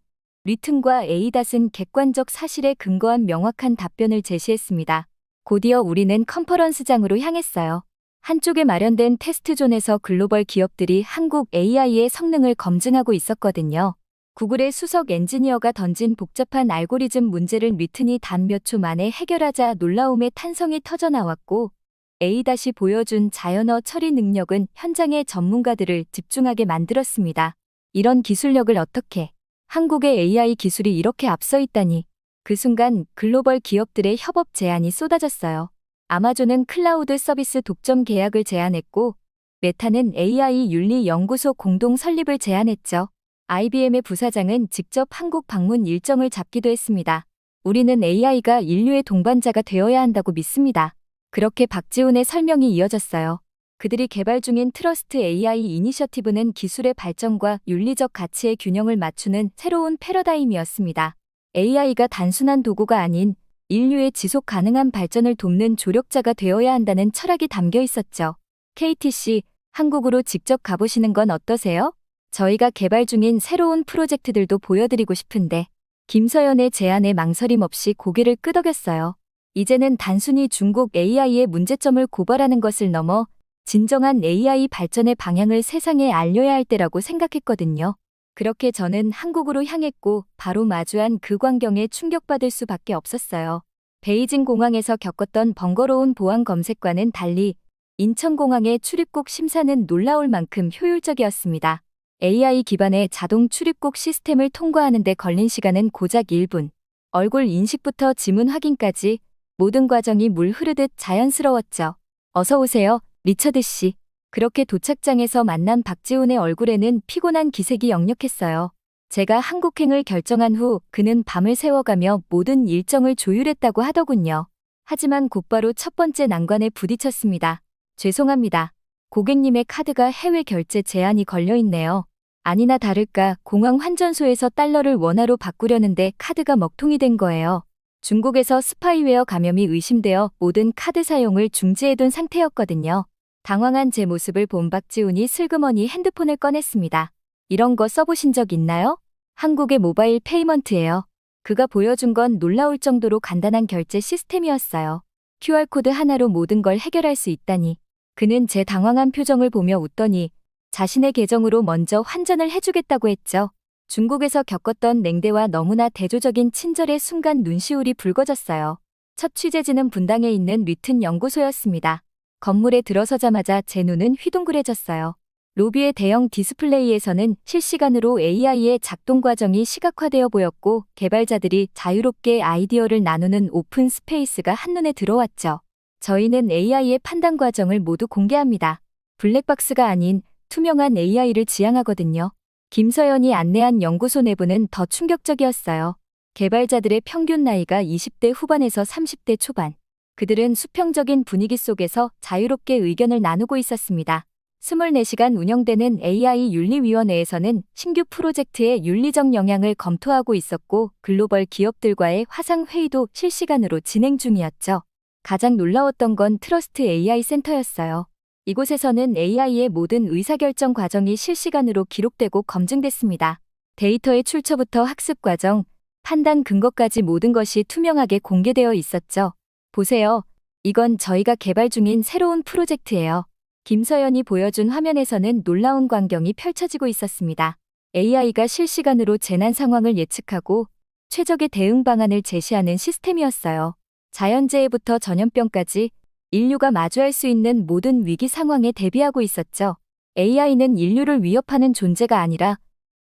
리튼과 에이닷은 객관적 사실에 근거한 명확한 답변을 제시했습니다. 곧이어 우리는 컨퍼런스장으로 향했어요. 한쪽에 마련된 테스트존에서 글로벌 기업들이 한국 AI의 성능을 검증하고 있었거든요. 구글의 수석 엔지니어가 던진 복잡한 알고리즘 문제를 리튼이 단 몇 초 만에 해결하자 놀라움의 탄성이 터져나왔고 에이닷이 보여준 자연어 처리 능력은 현장의 전문가들을 집중하게 만들었습니다. 이런 기술력을 어떻게 한국의 AI 기술이 이렇게 앞서 있다니. 그 순간 글로벌 기업들의 협업 제안이 쏟아졌어요. 아마존은 클라우드 서비스 독점 계약을 제안했고 메타는 AI 윤리 연구소 공동 설립을 제안했죠. IBM의 부사장은 직접 한국 방문 일정을 잡기도 했습니다. 우리는 AI가 인류의 동반자가 되어야 한다고 믿습니다. 그렇게 박지훈의 설명이 이어졌어요. 그들이 개발 중인 트러스트 AI 이니셔티브는 기술의 발전과 윤리적 가치의 균형을 맞추는 새로운 패러다임이었습니다. AI가 단순한 도구가 아닌 인류의 지속 가능한 발전을 돕는 조력자가 되어야 한다는 철학이 담겨 있었죠. KTC, 한국으로 직접 가보시는 건 어떠세요? 저희가 개발 중인 새로운 프로젝트들도 보여드리고 싶은데 김서연의 제안에 망설임 없이 고개를 끄덕였어요. 이제는 단순히 중국 AI의 문제점을 고발하는 것을 넘어 진정한 AI 발전의 방향을 세상에 알려야 할 때라고 생각했거든요. 그렇게 저는 한국으로 향했고 바로 마주한 그 광경에 충격받을 수밖에 없었어요. 베이징 공항에서 겪었던 번거로운 보안 검색과는 달리 인천공항의 출입국 심사는 놀라울 만큼 효율적이었습니다. AI 기반의 자동 출입국 시스템을 통과하는 데 걸린 시간은 고작 1분. 얼굴 인식부터 지문 확인까지 모든 과정이 물 흐르듯 자연스러웠죠. 어서 오세요, 리처드 씨. 그렇게 도착장에서 만난 박지훈의 얼굴에는 피곤한 기색이 역력했어요. 제가 한국행을 결정한 후 그는 밤을 새워가며 모든 일정을 조율했다고 하더군요. 하지만 곧바로 첫 번째 난관에 부딪혔습니다. 죄송합니다. 고객님의 카드가 해외 결제 제한이 걸려있네요. 아니나 다를까 공항 환전소에서 달러를 원화로 바꾸려는데 카드가 먹통이 된 거예요. 중국에서 스파이웨어 감염이 의심되어 모든 카드 사용을 중지해둔 상태였거든요. 당황한 제 모습을 본 박지훈이 슬그머니 핸드폰을 꺼냈습니다. 이런 거 써보신 적 있나요? 한국의 모바일 페이먼트예요. 그가 보여준 건 놀라울 정도로 간단한 결제 시스템이었어요. QR코드 하나로 모든 걸 해결할 수 있다니. 그는 제 당황한 표정을 보며 웃더니 자신의 계정으로 먼저 환전을 해주겠다고 했죠. 중국에서 겪었던 냉대와 너무나 대조적인 친절의 순간 눈시울이 붉어졌어요. 첫 취재지는 분당에 있는 리튼 연구소였습니다. 건물에 들어서자마자 제 눈은 휘둥그레졌어요. 로비의 대형 디스플레이에서는 실시간으로 AI의 작동 과정이 시각화되어 보였고 개발자들이 자유롭게 아이디어를 나누는 오픈 스페이스가 한눈에 들어왔죠. 저희는 AI의 판단 과정을 모두 공개합니다. 블랙박스가 아닌 투명한 AI를 지향하거든요. 김서연이 안내한 연구소 내부는 더 충격적이었어요. 개발자들의 평균 나이가 20대 후반에서 30대 초반. 그들은 수평적인 분위기 속에서 자유롭게 의견을 나누고 있었습니다. 24시간 운영되는 AI 윤리위원회에서는 신규 프로젝트의 윤리적 영향을 검토하고 있었고 글로벌 기업들과의 화상회의도 실시간으로 진행 중이었죠. 가장 놀라웠던 건 트러스트 AI 센터였어요. 이곳에서는 AI의 모든 의사결정 과정이 실시간으로 기록되고 검증됐습니다. 데이터의 출처부터 학습 과정, 판단 근거까지 모든 것이 투명하게 공개되어 있었죠. 보세요. 이건 저희가 개발 중인 새로운 프로젝트예요. 김서연이 보여준 화면에서는 놀라운 광경이 펼쳐지고 있었습니다. AI가 실시간으로 재난 상황을 예측하고 최적의 대응 방안을 제시하는 시스템이었어요. 자연재해부터 전염병까지 인류가 마주할 수 있는 모든 위기 상황에 대비하고 있었죠. AI는 인류를 위협하는 존재가 아니라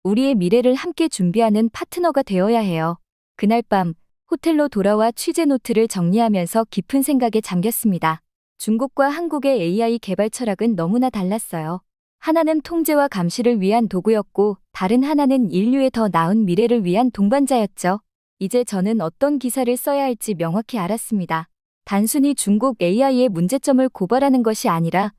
우리의 미래를 함께 준비하는 파트너가 되어야 해요. 그날 밤 호텔로 돌아와 취재 노트를 정리하면서 깊은 생각에 잠겼습니다. 중국과 한국의 AI 개발 철학은 너무나 달랐어요. 하나는 통제와 감시를 위한 도구였고 다른 하나는 인류의 더 나은 미래를 위한 동반자였죠. 이제 저는 어떤 기사를 써야 할지 명확히 알았습니다. 단순히 중국 AI의 문제점을 고발하는 것이 아니라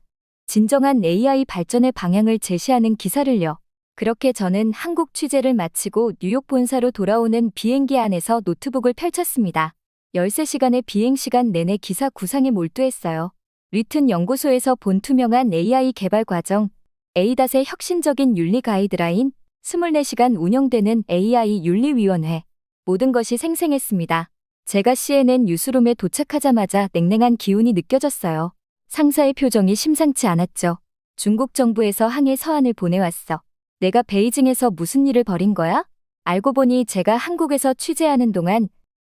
진정한 AI 발전의 방향을 제시하는 기사를요. 그렇게 저는 한국 취재를 마치고 뉴욕 본사로 돌아오는 비행기 안에서 노트북을 펼쳤습니다. 13시간의 비행시간 내내 기사 구상에 몰두했어요. 리튼 연구소에서 본 투명한 AI 개발 과정, ADAS의 혁신적인 윤리 가이드라인, 24시간 운영되는 AI 윤리위원회. 모든 것이 생생했습니다. 제가 CNN 뉴스룸에 도착하자마자 냉랭한 기운이 느껴졌어요. 상사의 표정이 심상치 않았죠. 중국 정부에서 항해 서한을 보내왔어. 내가 베이징에서 무슨 일을 벌인 거야? 알고 보니 제가 한국에서 취재하는 동안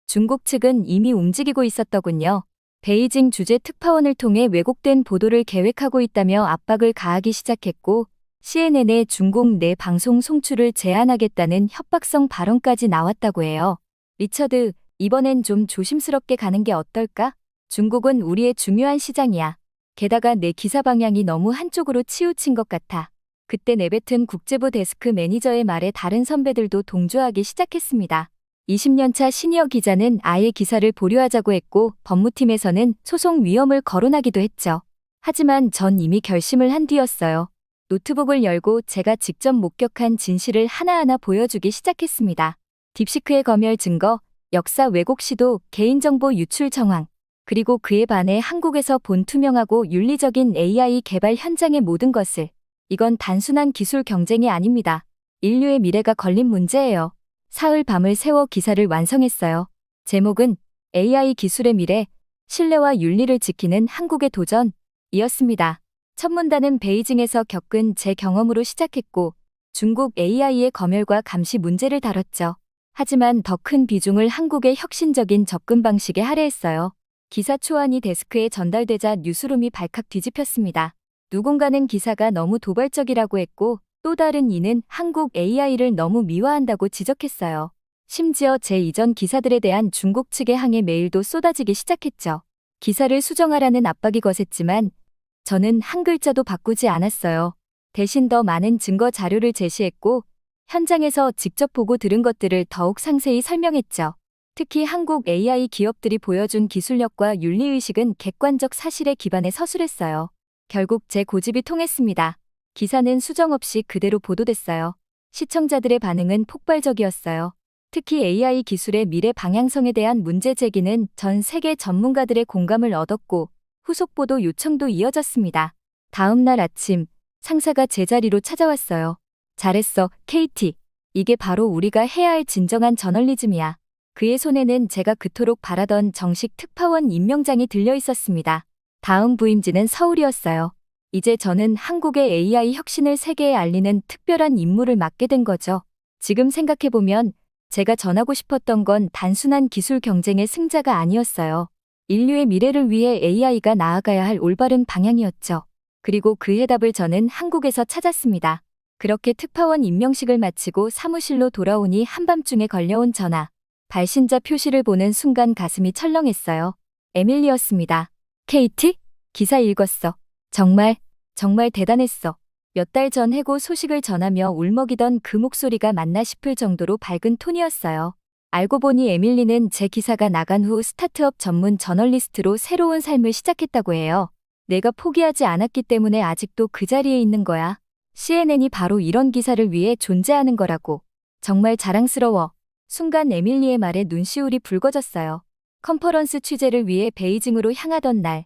중국 측은 이미 움직이고 있었더군요. 베이징 주재 특파원을 통해 왜곡된 보도를 계획하고 있다며 압박을 가하기 시작했고 CNN의 중국 내 방송 송출을 제한하겠다는 협박성 발언까지 나왔다고 해요. 리처드, 이번엔 좀 조심스럽게 가는 게 어떨까? 중국은 우리의 중요한 시장이야. 게다가 내 기사 방향이 너무 한쪽으로 치우친 것 같아. 그때 내뱉은 국제부 데스크 매니저의 말에 다른 선배들도 동조하기 시작했습니다. 20년차 시니어 기자는 아예 기사를 보류하자고 했고 법무팀에서는 소송 위험을 거론하기도 했죠. 하지만 전 이미 결심을 한 뒤였어요. 노트북을 열고 제가 직접 목격한 진실을 하나하나 보여주기 시작했습니다. 딥시크의 검열 증거, 역사 왜곡 시도, 개인정보 유출 정황, 그리고 그에 반해 한국에서 본 투명하고 윤리적인 AI 개발 현장의 모든 것을. 이건 단순한 기술 경쟁이 아닙니다. 인류의 미래가 걸린 문제예요. 사흘 밤을 새워 기사를 완성했어요. 제목은 AI 기술의 미래, 신뢰와 윤리를 지키는 한국의 도전이었습니다. 첫 문단은 베이징에서 겪은 제 경험으로 시작했고 중국 AI의 검열과 감시 문제를 다뤘죠. 하지만 더 큰 비중을 한국의 혁신적인 접근 방식에 할애했어요. 기사 초안이 데스크에 전달되자 뉴스룸이 발칵 뒤집혔습니다. 누군가는 기사가 너무 도발적이라고 했고 또 다른 이는 한국 AI를 너무 미화한다고 지적했어요. 심지어 제 이전 기사들에 대한 중국 측의 항해 메일도 쏟아지기 시작했죠. 기사를 수정하라는 압박이 거셌지만 저는 한 글자도 바꾸지 않았어요. 대신 더 많은 증거 자료를 제시했고 현장에서 직접 보고 들은 것들을 더욱 상세히 설명했죠. 특히 한국 AI 기업들이 보여준 기술력과 윤리의식은 객관적 사실에 기반해 서술했어요. 결국 제 고집이 통했습니다. 기사는 수정 없이 그대로 보도됐어요. 시청자들의 반응은 폭발적이었어요. 특히 AI 기술의 미래 방향성에 대한 문제 제기는 전 세계 전문가들의 공감을 얻었고 후속 보도 요청도 이어졌습니다. 다음 날 아침 상사가 제 자리로 찾아왔어요. 잘했어, KT. 이게 바로 우리가 해야 할 진정한 저널리즘이야. 그의 손에는 제가 그토록 바라던 정식 특파원 임명장이 들려 있었습니다. 다음 부임지는 서울이었어요. 이제 저는 한국의 AI 혁신을 세계에 알리는 특별한 임무를 맡게 된 거죠. 지금 생각해보면 제가 전하고 싶었던 건 단순한 기술 경쟁의 승자가 아니었어요. 인류의 미래를 위해 AI가 나아가야 할 올바른 방향이었죠. 그리고 그 해답을 저는 한국에서 찾았습니다. 그렇게 특파원 임명식을 마치고 사무실로 돌아오니 한밤중에 걸려온 전화. 발신자 표시를 보는 순간 가슴이 철렁했어요. 에밀리였습니다. KT? 기사 읽었어. 정말 대단했어. 몇 달 전 해고 소식을 전하며 울먹이던 그 목소리가 맞나 싶을 정도로 밝은 톤이었어요. 알고 보니 에밀리는 제 기사가 나간 후 스타트업 전문 저널리스트로 새로운 삶을 시작했다고 해요. 내가 포기하지 않았기 때문에 아직도 그 자리에 있는 거야. CNN이 바로 이런 기사를 위해 존재하는 거라고. 정말 자랑스러워. 순간 에밀리의 말에 눈시울이 붉어졌어요. 컨퍼런스 취재를 위해 베이징으로 향하던 날,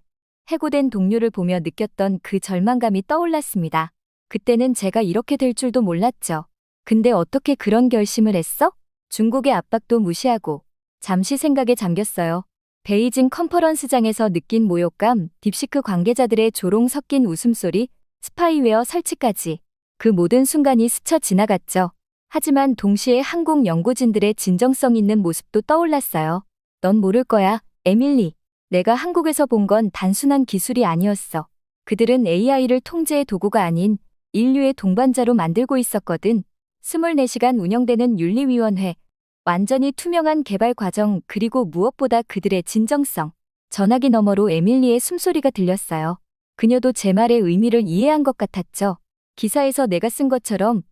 해고된 동료를 보며 느꼈던 그 절망감이 떠올랐습니다. 그때는 제가 이렇게 될 줄도 몰랐죠. 근데 어떻게 그런 결심을 했어? 중국의 압박도 무시하고 잠시 생각에 잠겼어요. 베이징 컨퍼런스장에서 느낀 모욕감, 딥시크 관계자들의 조롱 섞인 웃음소리, 스파이웨어 설치까지 그 모든 순간이 스쳐 지나갔죠. 하지만 동시에 한국 연구진들의 진정성 있는 모습도 떠올랐어요. 넌 모를 거야, 에밀리. 내가 한국에서 본 건 단순한 기술이 아니었어. 그들은 AI를 통제의 도구가 아닌 인류의 동반자로 만들고 있었거든. 24시간 운영되는 윤리위원회, 완전히 투명한 개발 과정, 그리고 무엇보다 그들의 진정성. 전화기 너머로 에밀리의 숨소리가 들렸어요. 그녀도 제 말의 의미를 이해한 것 같았죠. 기사에서 내가 쓴 것처럼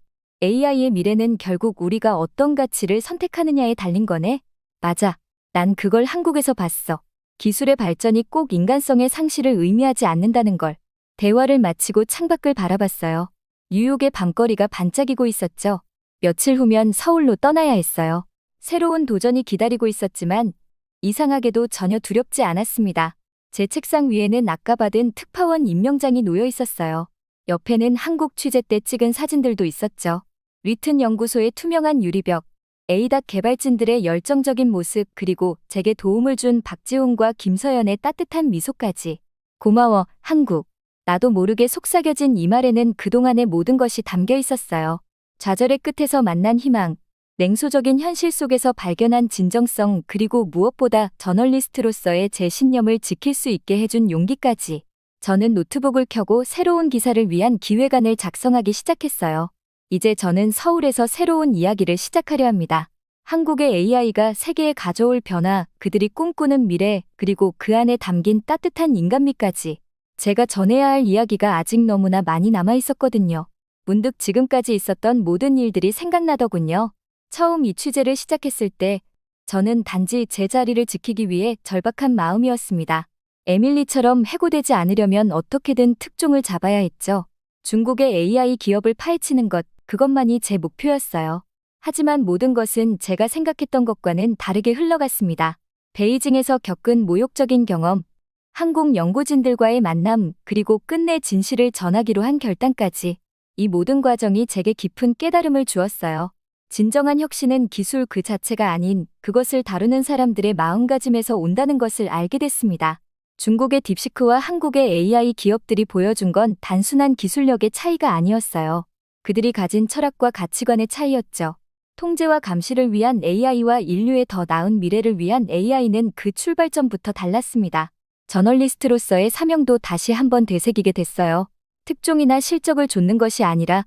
AI의 미래는 결국 우리가 어떤 가치를 선택하느냐에 달린 거네. 맞아. 난 그걸 한국에서 봤어. 기술의 발전이 꼭 인간성의 상실을 의미하지 않는다는 걸. 대화를 마치고 창밖을 바라봤어요. 뉴욕의 밤거리가 반짝이고 있었죠. 며칠 후면 서울로 떠나야 했어요. 새로운 도전이 기다리고 있었지만 이상하게도 전혀 두렵지 않았습니다. 제 책상 위에는 아까 받은 특파원 임명장이 놓여 있었어요. 옆에는 한국 취재 때 찍은 사진들도 있었죠. 리튼 연구소의 투명한 유리벽, 에이닷 개발진들의 열정적인 모습, 그리고 제게 도움을 준 박지훈과 김서연의 따뜻한 미소까지. 고마워, 한국. 나도 모르게 속삭여진 이 말에는 그동안의 모든 것이 담겨 있었어요. 좌절의 끝에서 만난 희망, 냉소적인 현실 속에서 발견한 진정성, 그리고 무엇보다 저널리스트로서의 제 신념을 지킬 수 있게 해준 용기까지. 저는 노트북을 켜고 새로운 기사를 위한 기획안을 작성하기 시작했어요. 이제 저는 서울에서 새로운 이야기를 시작하려 합니다. 한국의 AI가 세계에 가져올 변화, 그들이 꿈꾸는 미래, 그리고 그 안에 담긴 따뜻한 인간미까지. 제가 전해야 할 이야기가 아직 너무나 많이 남아있었거든요. 문득 지금까지 있었던 모든 일들이 생각나더군요. 처음 이 취재를 시작했을 때 저는 단지 제 자리를 지키기 위해 절박한 마음이었습니다. 에밀리처럼 해고되지 않으려면 어떻게든 특종을 잡아야 했죠. 중국의 AI 기업을 파헤치는 것, 그것만이 제 목표였어요. 하지만 모든 것은 제가 생각했던 것과는 다르게 흘러갔습니다. 베이징에서 겪은 모욕적인 경험, 한국 연구진들과의 만남, 그리고 끝내 진실을 전하기로 한 결단까지. 이 모든 과정이 제게 깊은 깨달음을 주었어요. 진정한 혁신은 기술 그 자체가 아닌 그것을 다루는 사람들의 마음가짐에서 온다는 것을 알게 됐습니다. 중국의 딥시크와 한국의 AI 기업들이 보여준 건 단순한 기술력의 차이가 아니었어요. 그들이 가진 철학과 가치관의 차이였죠. 통제와 감시를 위한 AI와 인류의 더 나은 미래를 위한 AI는 그 출발점부터 달랐습니다. 저널리스트로서의 사명도 다시 한번 되새기게 됐어요. 특종이나 실적을 좇는 것이 아니라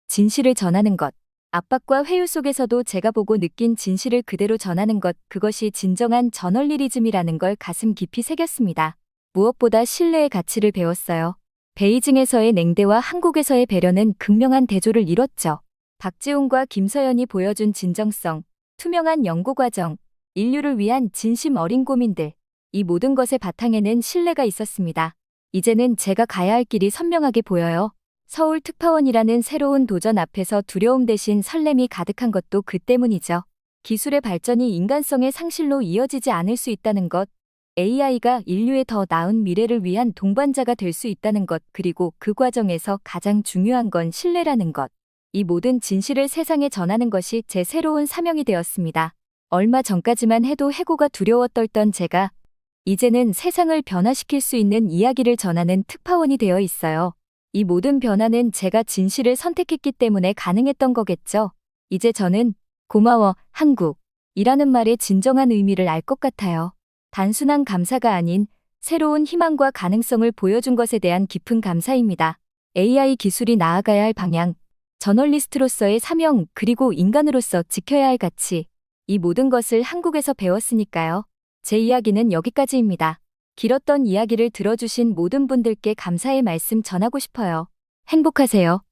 진실을 전하는 것. 압박과 회유 속에서도 제가 보고 느낀 진실을 그대로 전하는 것, 그것이 진정한 저널리즘이라는 걸 가슴 깊이 새겼습니다. 무엇보다 신뢰의 가치를 배웠어요. 베이징에서의 냉대와 한국에서의 배려는 극명한 대조를 이뤘죠. 박지훈과 김서연이 보여준 진정성, 투명한 연구 과정, 인류를 위한 진심 어린 고민들, 이 모든 것의 바탕에는 신뢰가 있었습니다. 이제는 제가 가야 할 길이 선명하게 보여요. 서울 특파원이라는 새로운 도전 앞에서 두려움 대신 설렘이 가득한 것도 그 때문이죠. 기술의 발전이 인간성의 상실로 이어지지 않을 수 있다는 것, AI가 인류의 더 나은 미래를 위한 동반자가 될 수 있다는 것, 그리고 그 과정에서 가장 중요한 건 신뢰라는 것. 이 모든 진실을 세상에 전하는 것이 제 새로운 사명이 되었습니다. 얼마 전까지만 해도 해고가 두려워 떨던 제가 이제는 세상을 변화시킬 수 있는 이야기를 전하는 특파원이 되어 있어요. 이 모든 변화는 제가 진실을 선택했기 때문에 가능했던 거겠죠. 이제 저는 고마워, 한국 이라는 말의 진정한 의미를 알 것 같아요. 단순한 감사가 아닌 새로운 희망과 가능성을 보여준 것에 대한 깊은 감사입니다. AI 기술이 나아가야 할 방향, 저널리스트로서의 사명, 그리고 인간으로서 지켜야 할 가치, 이 모든 것을 한국에서 배웠으니까요. 제 이야기는 여기까지입니다. 길었던 이야기를 들어주신 모든 분들께 감사의 말씀 전하고 싶어요. 행복하세요.